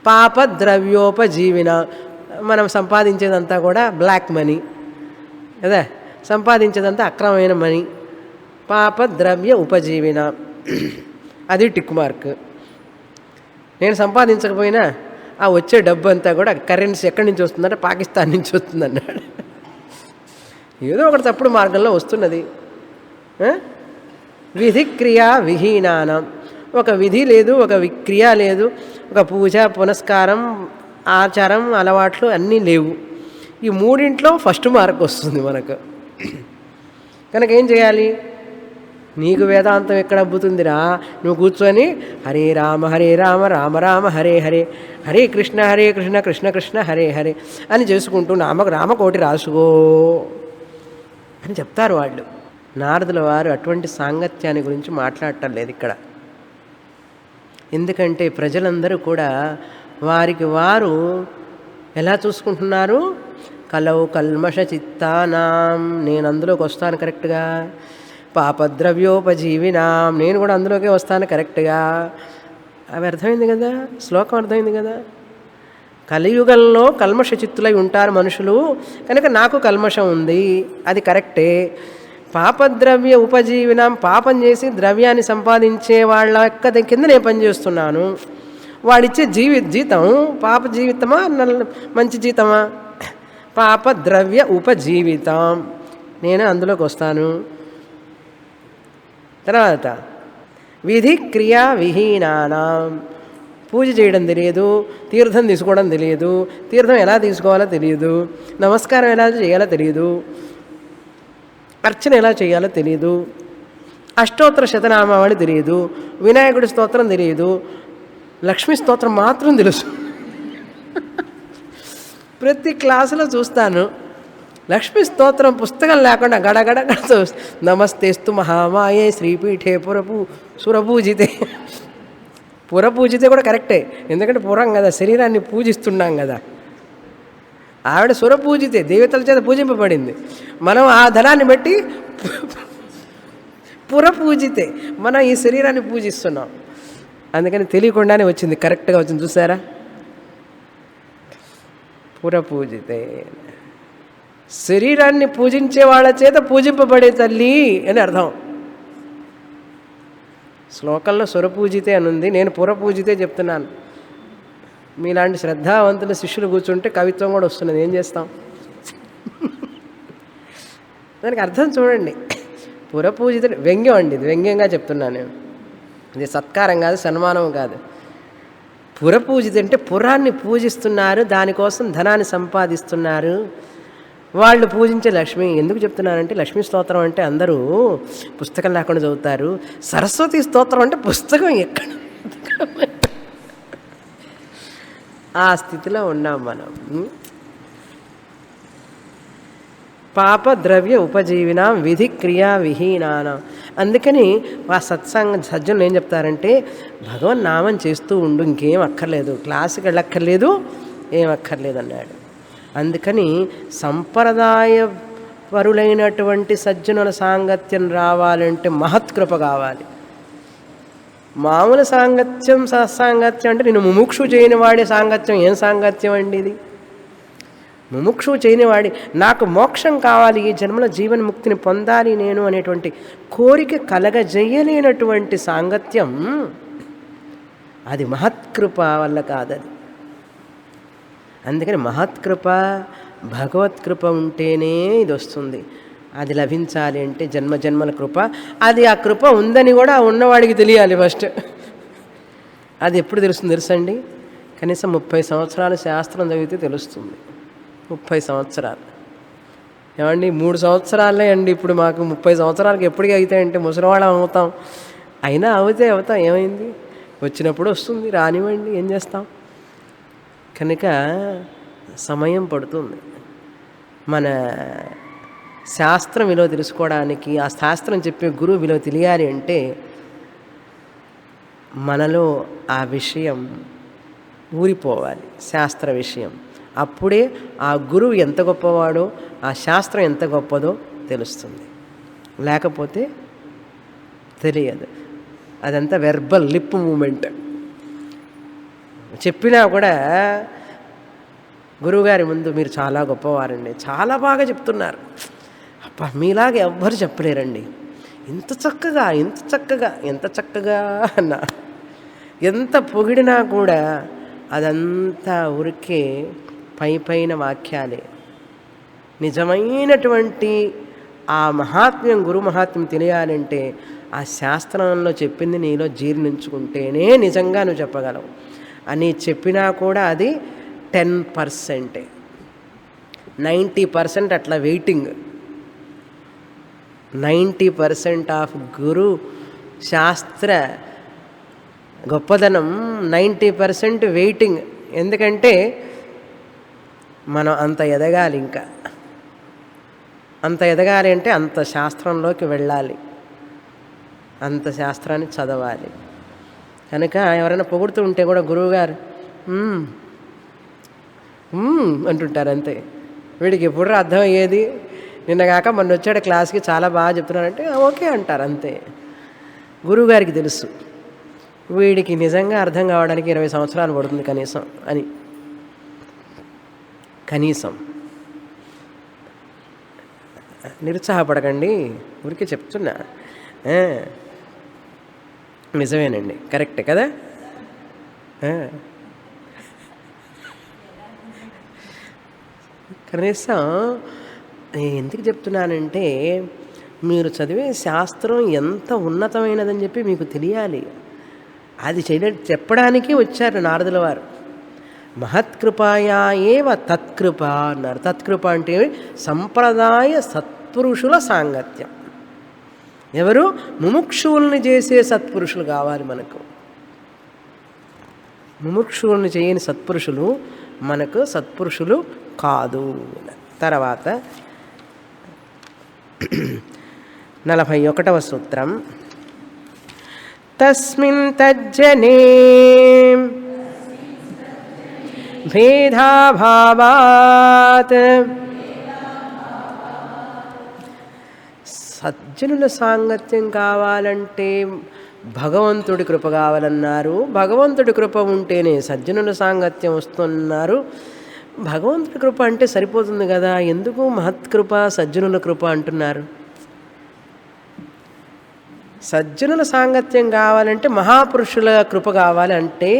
పాపద్రవ్యోపజీవిన మనం సంపాదించేదంతా కూడా బ్లాక్ మనీ కదా, సంపాదించేదంతా అక్రమమైన మనీ. పాపద్రవ్య ఉపజీవిన అది టిక్ మార్క్. నేను సంపాదించకపోయినా ఆ వచ్చే డబ్బు అంతా కూడా కరెన్సీ ఎక్కడి నుంచి వస్తుందంటే పాకిస్తాన్ నుంచి వస్తుంది అన్నాడు. ఏదో ఒకటి తప్పుడు మార్గంలో వస్తున్నది. విధి క్రియా విహీనానం, ఒక విధి లేదు, ఒక క్రియ లేదు, ఒక పూజ పునస్కారం ఆచారం అలవాట్లు అన్నీ లేవు. ఈ మూడింట్లో ఫస్ట్ మార్క్ వస్తుంది మనకు. కనుక ఏం చేయాలి, నీకు వేదాంతం ఎక్కడ అబ్బుతుందిరా, నువ్వు కూర్చొని హరే రామ రామ రామ హరే హరే, హరే కృష్ణ కృష్ణ కృష్ణ హరే హరే అని చేసుకుంటూ రామకోటి రాసుకో అని చెప్తారు వాళ్ళు. నారదుల వారు అటువంటి సాంగత్యాన్ని గురించి మాట్లాడటం లేదు ఇక్కడ. ఎందుకంటే ప్రజలందరూ కూడా వారికి వారు ఎలా చూసుకుంటున్నారు, కలౌ కల్మష చిత్తానాం, నేను అందులోకి వస్తాను కరెక్ట్గా, పాపద్రవ్యోపజీవినాం, నేను కూడా అందులోకే వస్తాను కరెక్ట్గా. అవి అర్థమైంది కదా, శ్లోకం అర్థమైంది కదా. కలియుగంలో కల్మష చిత్తులై ఉంటారు మనుషులు, కనుక నాకు కల్మషం ఉంది, అది కరెక్టే. పాపద్రవ్య ఉపజీవనం, పాపం చేసి ద్రవ్యాన్ని సంపాదించే వాళ్ళ కింద నేను పనిచేస్తున్నాను. వాడిచ్చే జీతం పాప జీవితమా మంచి జీతమా? పాపద్రవ్య ఉపజీవితం, నేను అందులోకి వస్తాను. తర్వాత విధి క్రియా విహీనానాం, పూజ చేయడం తెలియదు, తీర్థం తీసుకోవడం తెలియదు, తీర్థం ఎలా తీసుకోవాలో తెలియదు, నమస్కారం ఎలా చేయాలో తెలియదు, అర్చన ఎలా చేయాలో తెలియదు, అష్టోత్తర శతనామావళి తెలియదు, వినాయకుడి స్తోత్రం తెలియదు, లక్ష్మీ స్తోత్రం మాత్రం తెలుసు. ప్రతి క్లాసులో చూస్తాను లక్ష్మీ స్తోత్రం పుస్తకం లేకుండా గడగడ నమస్తేస్తు మహామాయే శ్రీపీఠే సురపూజితే. పురపూజితే కూడా కరెక్టే, ఎందుకంటే పురం కదా, శరీరాన్ని పూజిస్తున్నాం కదా. ఆవిడ సురపూజితే, దేవతల చేత పూజింపబడింది. మనం ఆ ధనాన్ని బట్టి పురపూజితే, మనం ఈ శరీరాన్ని పూజిస్తున్నాం. అందుకని తెలియకుండానే వచ్చింది, కరెక్ట్గా వచ్చింది. చూసారా? పురపూజితే, శరీరాన్ని పూజించే వాళ్ళ చేత పూజింపబడే తల్లి అని అర్థం. శ్లోకంలో సురపూజితే అని ఉంది, నేను పురపూజితే చెప్తున్నాను. మీలాంటి శ్రద్ధావంతుల శిష్యులు కూర్చుంటే కవిత్వం కూడా వస్తున్నది, ఏం చేస్తాం? దానికి అర్థం చూడండి. పురపూజిత వ్యంగ్యం అండి, ఇది వ్యంగ్యంగా చెప్తున్నాను నేను. ఇది సత్కారం కాదు, సన్మానం కాదు. పురపూజిత అంటే పురాన్ని పూజిస్తున్నారు, దానికోసం ధనాన్ని సంపాదిస్తున్నారు. వాళ్ళు పూజించే లక్ష్మి. ఎందుకు చెప్తున్నానంటే లక్ష్మీ స్తోత్రం అంటే అందరూ పుస్తకం లేకుండా చదువుతారు, సరస్వతి స్తోత్రం అంటే పుస్తకం ఎక్కడ, ఆ స్థితిలో ఉన్నాం మనం. పాప ద్రవ్య ఉపజీవినాం విధి క్రియా విహీనానం. అందుకని ఆ సజ్జనులు ఏం చెప్తారంటే భగవన్ నామం చేస్తూ ఉండు, ఇంకేం అక్కర్లేదు, క్లాసుకి వెళ్ళక్కర్లేదు, ఏం అక్కర్లేదు అన్నాడు. అందుకని సంప్రదాయ పరులైనటువంటి సజ్జనుల సాంగత్యం రావాలంటే మహత్కృప కావాలి. మామూలు సాంగత్యం సత్సాంగత్యం అంటే నేను ముముక్షు చేయని వాడి సాంగత్యం ఏం సాంగత్యం అండి ఇది? ముముక్షు చేయనివాడి, నాకు మోక్షం కావాలి, ఈ జన్మలో జీవన్ముక్తిని పొందాలి నేను అనేటువంటి కోరిక కలగజేయలేనటువంటి సాంగత్యం, అది మహత్కృప వల్ల కాదది. అందుకని మహత్కృప భగవత్కృప ఉంటేనే ఇది వస్తుంది. అది లభించాలి అంటే జన్మ జన్మల కృప. అది ఆ కృప ఉందని కూడా ఉన్నవాడికి తెలియాలి ఫస్ట్. అది ఎప్పుడు తెలుస్తుంది తెలుసండి? కనీసం 30 సంవత్సరాలు శాస్త్రం చదివితే తెలుస్తుంది. 30 సంవత్సరాలు ఏమండి, 3 సంవత్సరాలే అండి ఇప్పుడు మాకు. 30 సంవత్సరాలకి ఎప్పటికీ అవుతాయంటే ముసలివాళ్ళం అవుతాం. అయినా అవుతాం, ఏమైంది? వచ్చినప్పుడు వస్తుంది, రానివ్వండి, ఏం చేస్తాం? కనుక సమయం పడుతుంది. మన శాస్త్రం విలువ తెలుసుకోవడానికి, ఆ శాస్త్రం చెప్పే గురువు విలువ తెలియాలి అంటే మనలో ఆ విషయం ఊరిపోవాలి, శాస్త్ర విషయం. అప్పుడే ఆ గురువు ఎంత గొప్పవాడో, ఆ శాస్త్రం ఎంత గొప్పదో తెలుస్తుంది. లేకపోతే తెలియదు. అదంతా వెర్బల్ లిప్ మూమెంట్. చెప్పినా కూడా గురువుగారి ముందు మీరు చాలా గొప్పవారండి, చాలా బాగా చెప్తున్నారు, అబ్బా మీలాగా ఎవ్వరు చెప్పలేరండి, ఇంత చక్కగా ఇంత చక్కగా ఎంత చక్కగా అన్నా, ఎంత పొగిడినా కూడా అదంతా ఉరికే పైన వాక్యాలే. నిజమైనటువంటి ఆ మహాత్మ్యం, గురు మహాత్మ్యం తెలియాలంటే ఆ శాస్త్రంలో చెప్పింది నీలో జీర్ణించుకుంటేనే నిజంగా నువ్వు చెప్పగలవు. అని చెప్పినా కూడా అది 10%, 90% అట్లా వెయిటింగ్. 90% ఆఫ్ గురు శాస్త్ర గొప్పదనం, 90% వెయిటింగ్. ఎందుకంటే మనం అంత ఎదగాలి, ఇంకా అంత ఎదగాలి అంటే అంత శాస్త్రంలోకి వెళ్ళాలి, అంత శాస్త్రాన్ని చదవాలి. కనుక ఎవరైనా పొగుడుతూ ఉంటే కూడా గురువుగారు అంటుంటారు అంతే. వీడికి ఎప్పుడు అర్థమయ్యేది, నిన్నగాక మొన్న వచ్చాడు క్లాస్కి చాలా బాగా చెప్తున్నారంటే ఓకే అంటారు అంతే. గురువుగారికి తెలుసు వీడికి నిజంగా అర్థం కావడానికి 20 సంవత్సరాలు పడుతుంది కనీసం అని. కనీసం నిరుత్సాహపడకండి, ఊరికే చెప్తున్నా. ఆ, నిజమేనండి, కరెక్టే కదా. ఆ, కనీసం నేను ఎందుకు చెప్తున్నానంటే మీరు చదివే శాస్త్రం ఎంత ఉన్నతమైనదని చెప్పి మీకు తెలియాలి. అది చెప్పడానికి వచ్చారు నారదుల వారు. మహత్కృపాయా ఏవ తత్కృప అన్నారు. తత్కృప అంటే సంప్రదాయ సత్పురుషుల సాంగత్యం. ఎవరు? ముముక్షువుల్ని చేసే సత్పురుషులు కావాలి మనకు. ముముక్షువుల్ని చేయని సత్పురుషులు మనకు సత్పురుషులు కాదు. తర్వాత 41వ సూత్రం. తస్మిన్ తజ్జనే భేదాభావాత్ సజ్జనుల సాంగత్యం కావాలంటే భగవంతుడి కృప కావాలన్నారు. భగవంతుడి కృప ఉంటేనే సజ్జనుల సాంగత్యం వస్తున్నారు. భగవంతుడి కృప అంటే సరిపోతుంది కదా, ఎందుకు మహత్కృప సజ్జనుల కృప అంటున్నారు? సజ్జనుల సాంగత్యం కావాలంటే మహాపురుషుల కృప కావాలంటే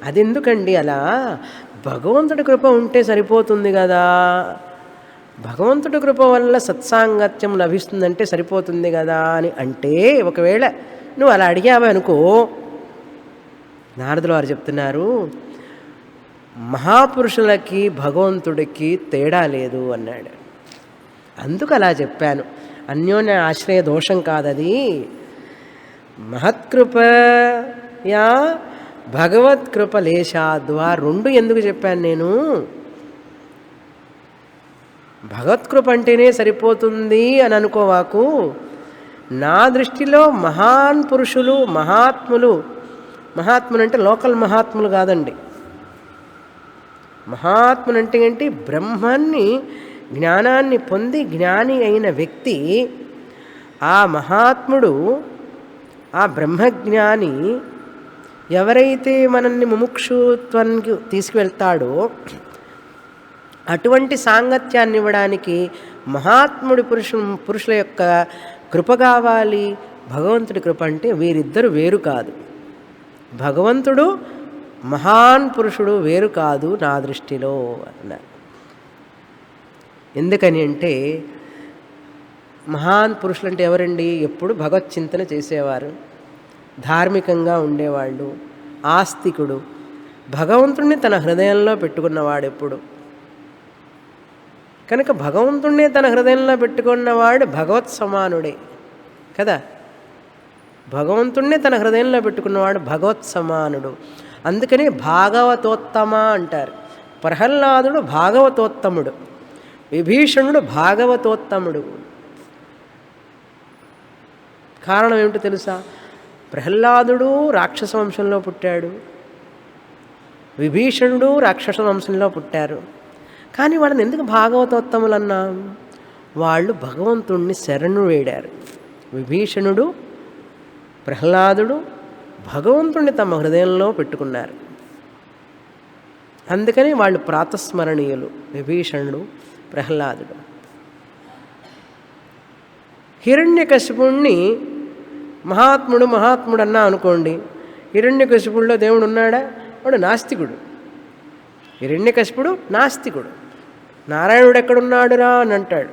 అది ఎందుకండి అలా? భగవంతుడి కృప ఉంటే సరిపోతుంది కదా, భగవంతుడి కృప వల్ల సత్సాంగత్యం లభిస్తుందంటే సరిపోతుంది కదా అని అంటే, ఒకవేళ నువ్వు అలా అడిగావే అనుకో, నారదుల వారు చెప్తున్నారు మహాపురుషులకి భగవంతుడికి తేడా లేదు అన్నాడు. అందుకు అలా చెప్పాను. అన్యోన్య ఆశ్రయ దోషం కాదది. మహత్కృపయా భగవత్కృప లేశాద్వా రెండు ఎందుకు చెప్పాను నేను? భగవత్కృప అంటేనే సరిపోతుంది అని అనుకోవాకు. నా దృష్టిలో మహాన్ పురుషులు మహాత్ములు, మహాత్ములు అంటే లోకల్ మహాత్ములు కాదండి. మహాత్ములు అంటే ఏంటి? బ్రహ్మాన్ని జ్ఞానాన్ని పొంది జ్ఞాని అయిన వ్యక్తి, ఆ మహాత్ముడు, ఆ బ్రహ్మజ్ఞాని ఎవరైతే మనల్ని ముముక్షుత్వానికి తీసుకువెళ్తాడో అటువంటి సాంగత్యాన్ని ఇవ్వడానికి మహాత్ముడి పురుషుల యొక్క కృప కావాలి. భగవంతుడి కృప అంటే వీరిద్దరు వేరు కాదు. భగవంతుడు మహాన్ పురుషుడు వేరు కాదు నా దృష్టిలో అన్నారు. ఎందుకని అంటే మహాన్ పురుషులు అంటే ఎవరండి? ఎప్పుడు భగవత్ చింతన చేసేవారు, ధార్మికంగా ఉండేవాళ్ళు, ఆస్తికుడు, భగవంతుణ్ణి తన హృదయంలో పెట్టుకున్నవాడు ఎప్పుడు. కనుక భగవంతుణ్ణి తన హృదయంలో పెట్టుకున్నవాడు భగవత్ సమానుడే కదా. భగవంతుణ్ణి తన హృదయంలో పెట్టుకున్నవాడు భగవత్ సమానుడు. అందుకని భాగవతోత్తమ అంటారు. ప్రహ్లాదుడు భాగవతోత్తముడు, విభీషణుడు భాగవతోత్తముడు. కారణం ఏమిటో తెలుసా? ప్రహ్లాదుడు రాక్షస వంశంలో పుట్టాడు, విభీషణుడు రాక్షస వంశంలో పుట్టారు. కానీ వాళ్ళని ఎందుకు భాగవతోత్తములు అన్నాం? వాళ్ళు భగవంతుణ్ణి శరణు వేడారు. విభీషణుడు, ప్రహ్లాదుడు భగవంతుణ్ణి తమ హృదయంలో పెట్టుకున్నారు. అందుకని వాళ్ళు ప్రాతస్మరణీయులు, విభీషణుడు, ప్రహ్లాదుడు. హిరణ్యకశిపుణ్ణి మహాత్ముడు అన్నా అనుకోండి, హిరణ్యకశిపుడిలో దేవుడు ఉన్నాడా? వాడు నాస్తికుడు. హిరణ్యకశిపుడు నాస్తికుడు. నారాయణుడు ఎక్కడున్నాడురా అని అంటాడు.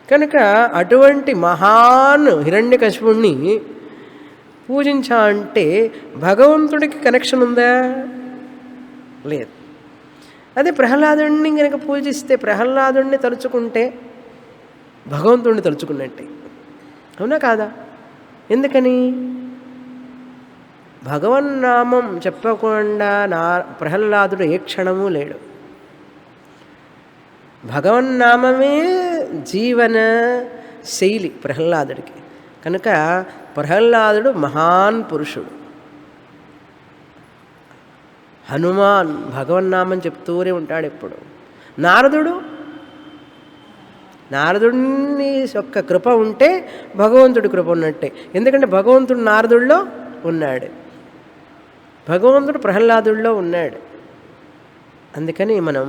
కనుక అటువంటి మహాన్ హిరణ్యకశిపుణ్ణి పూజించా అంటే భగవంతుడికి కనెక్షన్ ఉందా? లేదు. అదే ప్రహ్లాదుడిని కనుక పూజిస్తే, ప్రహ్లాదుడిని తలుచుకుంటే భగవంతుడిని తలుచుకున్నట్టే. అవునా కాదా? ఎందుకని? భగవన్నామం చెప్పకుండా ప్రహ్లాదుడు ఏ క్షణము లేడు. భగవన్నామమే జీవన శైలి ప్రహ్లాదుడికి. కనుక ప్రహ్లాదుడు మహాన్ పురుషుడు. హనుమాన్ భగవన్నామం చెప్తూనే ఉంటాడు ఎప్పుడు. నారదుడిని యొక్క కృప ఉంటే భగవంతుడి కృప ఉన్నట్టే. ఎందుకంటే భగవంతుడు నారదుడిలో ఉన్నాడు, భగవంతుడు ప్రహ్లాదుడిలో ఉన్నాడు. అందుకని మనం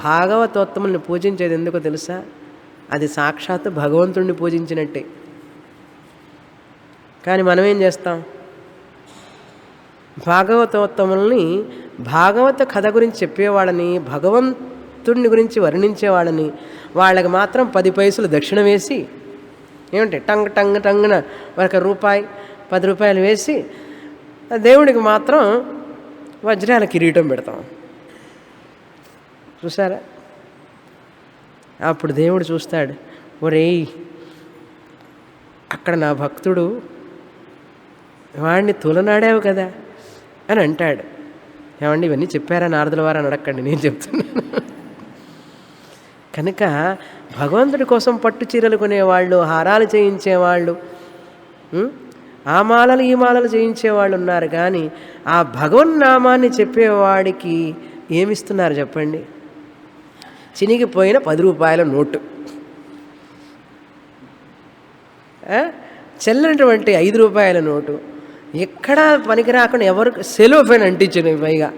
భాగవతోత్తముల్ని పూజించేది ఎందుకో తెలుసా? అది సాక్షాత్తు భగవంతుణ్ణి పూజించినట్టే. కానీ మనం ఏం చేస్తాం? భాగవతోత్తముల్ని భాగవత కథ గురించి చెప్పేవాళ్ళని, భగవంతుడిని గురించి వర్ణించేవాళ్ళని, వాళ్ళకి మాత్రం 10 పైసలు దక్షిణ వేసి, ఏమంటే టంగ్ టంగ్ టంగున ఒక రూపాయి 10 రూపాయలు వేసి, దేవుడికి మాత్రం వజ్రాల కిరీటం పెడతాం. చూసారా? అప్పుడు దేవుడు చూస్తాడు, ఒరేయ్ అక్కడ నా భక్తుడు, వాడిని తులనాడావు కదా అని అంటాడు. ఏమండి ఇవన్నీ చెప్పారా నారదుల వారు అని అడగండి, నేను చెప్తున్నాను. కనుక భగవంతుడి కోసం పట్టు చీరలు కొనేవాళ్ళు, హారాలు చేయించేవాళ్ళు, ఆ మాలలు ఈ మాలలు చేయించేవాళ్ళు ఉన్నారు. కానీ ఆ భగవన్నామాన్ని చెప్పేవాడికి ఏమిస్తున్నారు చెప్పండి? చినిగిపోయిన 10 రూపాయల నోటు, చెల్లనటువంటి 5 రూపాయల నోటు, ఎక్కడా పనికి రాకుండా ఎవరికి సెలోఫెన్ అంటించిన పైగా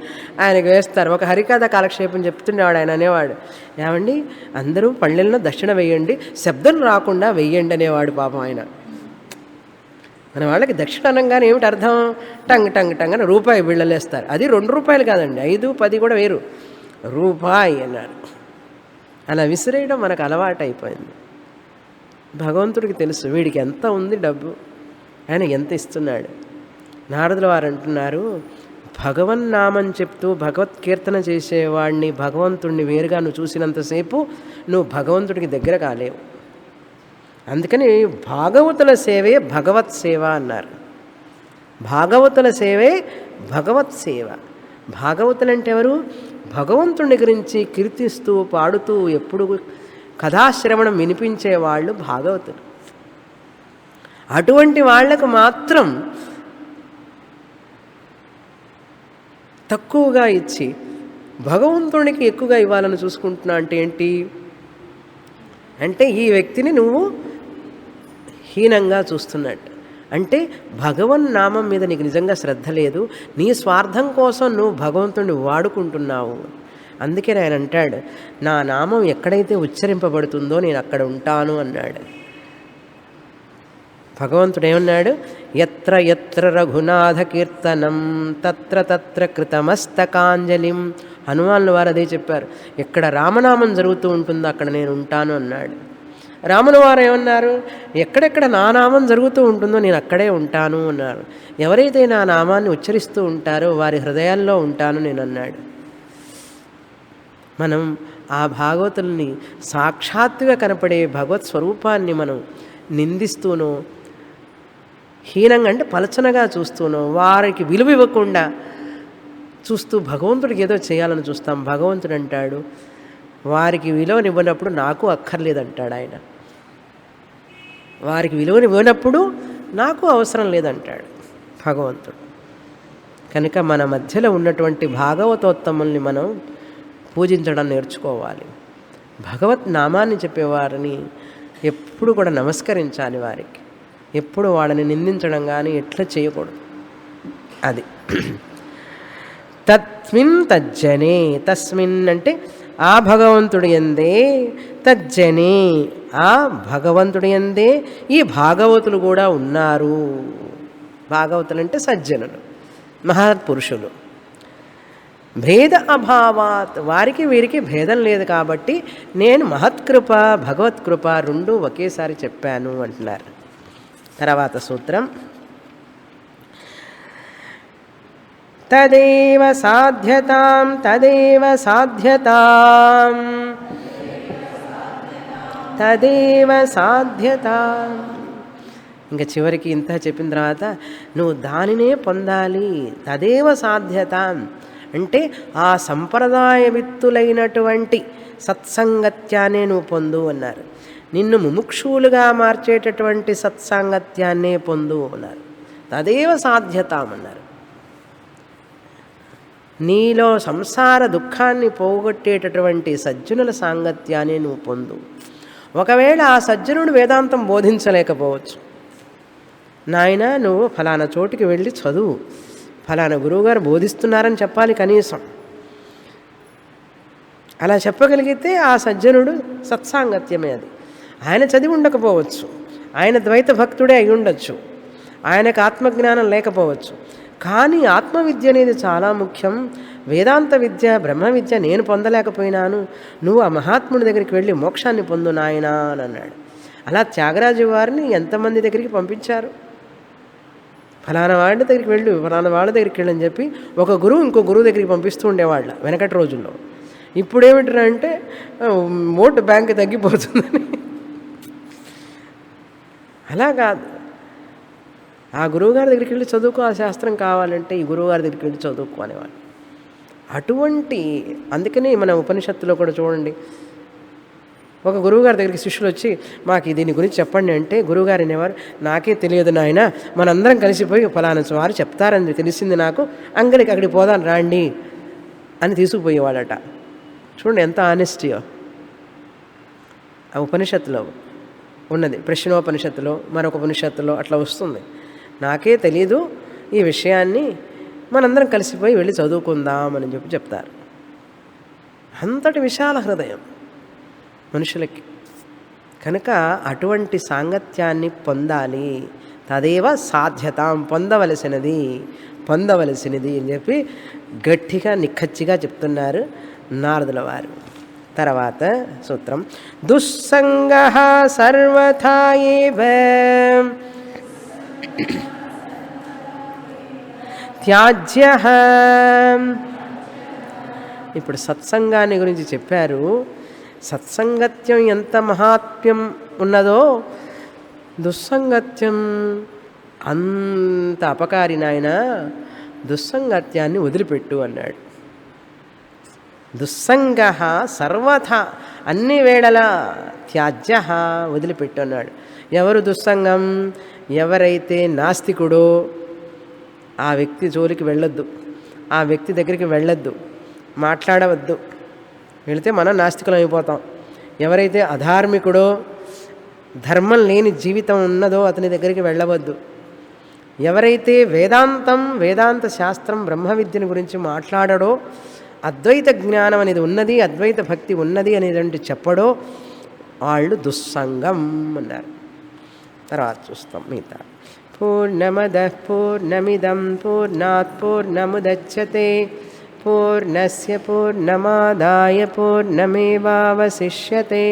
ఆయనకు వేస్తారు. ఒక హరికథ కాలక్షేపం చెప్తుండేవాడు. ఆయన అనేవాడు, ఏమండి అందరూ పళ్ళెల్లో దక్షిణ వేయండి, శబ్దం రాకుండా వెయ్యండి అనేవాడు పాపం ఆయన. మన వాళ్ళకి దక్షిణ అనగానే ఏమిటి అర్థం? టంగ్ టంగ్ టంగ్ అని రూపాయి బిళ్ళలేస్తారు. అది 2 రూపాయలు కాదండి, 5, 10 కూడా వేరు, రూపాయి అన్నారు. అలా విసిరేయడం మనకు అలవాటు అయిపోయింది. భగవంతుడికి తెలుసు వీడికి ఎంత ఉంది డబ్బు, ఆయన ఎంత ఇస్తున్నాడు. నారదుల వారు అంటున్నారు, భగవన్నామని చెప్తూ భగవత్ కీర్తన చేసేవాడిని, భగవంతుడిని వేరుగా నువ్వు చూసినంతసేపు నువ్వు భగవంతుడికి దగ్గర కాలేవు. అందుకని భాగవతుల సేవే భగవత్ సేవ అన్నారు. భాగవతుల సేవే భగవత్ సేవ. భాగవతులు అంటే ఎవరు? భగవంతుని గురించి కీర్తిస్తూ పాడుతూ ఎప్పుడు కథాశ్రవణం వినిపించేవాళ్ళు భాగవతులు. అటువంటి వాళ్లకు మాత్రం తక్కువగా ఇచ్చి భగవంతునికి ఎక్కువగా ఇవ్వాలని చూసుకుంటున్నా అంటే ఏంటి? అంటే ఈ వ్యక్తిని నువ్వు హీనంగా చూస్తున్నట్టు. అంటే భగవన్నామం మీద నీకు నిజంగా శ్రద్ధ లేదు, నీ స్వార్థం కోసం నువ్వు భగవంతుడిని వాడుకుంటున్నావు. అందుకే ఆయన అంటాడు, నా నామం ఎక్కడైతే ఉచ్చరింపబడుతుందో నేను అక్కడ ఉంటాను అన్నాడు. భగవంతుడు ఏమన్నాడు? ఎత్ర ఎత్ర రఘునాథ కీర్తనం తత్ర తత్ర కృతమస్తకాంజలిం. హనుమాన్ల వారు అదే చెప్పారు, ఎక్కడ రామనామం జరుగుతూ ఉంటుందో అక్కడ నేను ఉంటాను అన్నాడు. రాముల వారు ఏమన్నారు? ఎక్కడెక్కడ నా నామం జరుగుతూ ఉంటుందో నేను అక్కడే ఉంటాను అన్నారు. ఎవరైతే నా నామాన్ని ఉచ్చరిస్తూ ఉంటారో వారి హృదయాల్లో ఉంటాను నేను అన్నాడు. మనం ఆ భాగవతుల్ని సాక్షాత్తుగా కనపడే భగవత్ స్వరూపాన్ని మనం నిందిస్తూనో, హీనంగా అంటే పలచనగా చూస్తూనో, వారికి విలువ ఇవ్వకుండా చూస్తూ భగవంతుడికి ఏదో చేయాలని చూస్తాం. భగవంతుడు అంటాడు, వారికి విలువనివ్వనప్పుడు నాకు అక్కర్లేదంటాడు ఆయన. వారికి విలువనివ్వనప్పుడు నాకు అవసరం లేదంటాడు భగవంతుడు. కనుక మన మధ్యలో ఉన్నటువంటి భాగవతోత్తముల్ని మనం పూజించడం నేర్చుకోవాలి. భగవత్ నామాన్ని చెప్పేవారిని ఎప్పుడు కూడా నమస్కరించాలి. వారికి ఎప్పుడు వాళ్ళని నిందించడం కానీ ఎట్లా చేయకూడదు. అది తస్మిన్ తజ్జనే, తస్మిన్ అంటే ఆ భగవంతుడి యందే, తజ్జనే ఆ భగవంతుడి యందే ఈ భాగవతులు కూడా ఉన్నారు. భాగవతులు అంటే సజ్జనులు, మహత్పురుషులు. భేద అభావాత్, వారికి వీరికి భేదం లేదు కాబట్టి నేను మహత్కృప భగవత్కృప రెండూ ఒకేసారి చెప్పాను అంటున్నారు. తర్వాత సూత్రం, తదేవ సాధ్యతాం తదేవ సాధ్యతాం తదేవ సాధ్యతాం. ఇంకా చివరికి ఇంత చెప్పిన తర్వాత నువ్వు దానినే పొందాలి. తదేవ సాధ్యతాం అంటే ఆ సంప్రదాయవిత్తులైనటువంటి సత్సంగత్యాన్నే నువ్వు పొందు అన్నారు. నిన్ను ముముక్షువులుగా మార్చేటటువంటి సత్సాంగత్యాన్నే పొందు అన్నారు. తదేవ సాధ్యతాం అన్నారు. నీలో సంసార దుఃఖాన్ని పోగొట్టేటటువంటి సజ్జనుల సాంగత్యాన్ని నువ్వు పొందు. ఒకవేళ ఆ సజ్జనుడు వేదాంతం బోధించలేకపోవచ్చు. నాయన నువ్వు ఫలానా చోటుకి వెళ్ళి చదువు, ఫలానా గురువుగారు బోధిస్తున్నారని చెప్పాలి కనీసం. అలా చెప్పగలిగితే ఆ సజ్జనుడు సత్సాంగత్యమే అది. ఆయన చదివి ఉండకపోవచ్చు, ఆయన ద్వైత భక్తుడే అయి ఉండొచ్చు, ఆయనకు ఆత్మజ్ఞానం లేకపోవచ్చు. కానీ ఆత్మవిద్య అనేది చాలా ముఖ్యం. వేదాంత విద్య, బ్రహ్మ విద్య నేను పొందలేకపోయినాను, నువ్వు ఆ మహాత్ముడి దగ్గరికి వెళ్ళి మోక్షాన్ని పొందు నాయనా అని అన్నాడు. అలా త్యాగరాజు వారిని ఎంతమంది దగ్గరికి పంపించారు. ఫలానా వాళ్ళ దగ్గరికి వెళ్ళు, ఫలానా వాళ్ళ దగ్గరికి వెళ్ళని చెప్పి ఒక గురువు ఇంకో గురువు దగ్గరికి పంపిస్తూ ఉండేవాళ్ళ వెనకటి రోజుల్లో. ఇప్పుడు ఏమిటంటే ఓటు బ్యాంక్ తగ్గిపోతుందని. అలా కాదు, ఆ గురువుగారి దగ్గరికి వెళ్ళి చదువుకో, ఆ శాస్త్రం కావాలంటే ఈ గురువుగారి దగ్గరికి వెళ్ళి చదువుకో అనేవాళ్ళు. అటువంటి అందుకని మన ఉపనిషత్తులో కూడా చూడండి, ఒక గురువుగారి దగ్గరికి శిష్యులు వచ్చి మాకు దీని గురించి చెప్పండి అంటే గురువుగారు అనేవారు, నాకే తెలియదు నాయన, మనందరం కలిసిపోయి ఫలానా వారు చెప్తారని తెలిసింది నాకు, అంగడికి అక్కడికి పోదాం రాండి అని తీసుకుపోయేవాడట. చూడండి ఎంత ఆనెస్టీయో. ఆ ఉపనిషత్తులో ఉన్నది, ప్రశ్నోపనిషత్తులో మరొక ఉపనిషత్తులో అట్లా వస్తుంది. నాకే తెలీదు ఈ విషయాన్ని, మనందరం కలిసిపోయి వెళ్ళి చదువుకుందామని చెప్పి చెప్తారు. అంతటి విశాల హృదయం మనుషులకి. కనుక అటువంటి సాంగత్యాన్ని పొందాలి. తదేవ సాధ్యతాం, పొందవలసినది అని చెప్పి గట్టిగా నిఖచ్చిగా చెప్తున్నారు నారదుల వారు. తర్వాత సూత్రం, దుస్సంగః సర్వథా ఏవ త్యాజ్యః. ఇప్పుడు సత్సంగాన్ని గురించి చెప్పారు. సత్సంగత్యం ఎంత మహాత్మ్యం ఉన్నదో దుస్సంగత్యం అంత అపకారి నాయన, దుస్సంగత్యాన్ని వదిలిపెట్టు అన్నాడు. దుస్సంగః సర్వథా, అన్ని వేళలా, త్యాజ్య వదిలిపెట్టు అన్నాడు. ఎవరు దుస్సంగం? ఎవరైతే నాస్తికుడో ఆ వ్యక్తి జోలికి వెళ్ళొద్దు, ఆ వ్యక్తి దగ్గరికి వెళ్ళొద్దు, మాట్లాడవద్దు. వెళితే మనం నాస్తికులం అయిపోతాం. ఎవరైతే అధార్మికుడో, ధర్మం లేని జీవితం ఉన్నదో అతని దగ్గరికి వెళ్ళవద్దు. ఎవరైతే వేదాంత శాస్త్రం, బ్రహ్మ విద్యను గురించి మాట్లాడడో, అద్వైత జ్ఞానం అనేది ఉన్నది, అద్వైత భక్తి ఉన్నది అనేటువంటి చెప్పడో వాళ్ళు దుస్సంగం అన్నారు. తర్వాత చూస్తాం మిగతా. పూర్ణమదః పూర్ణమిదం పూర్ణాత్ పూర్ణముదచ్యతే పూర్ణస్య పూర్ణమాదాయ పూర్ణమేవావశిష్యతే.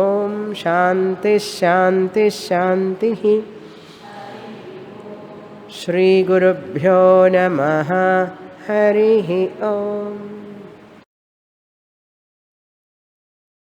ఓం శాంతి శాంతి శాంతి. శ్రీ గురుభ్యో నమః. హరి ఓం.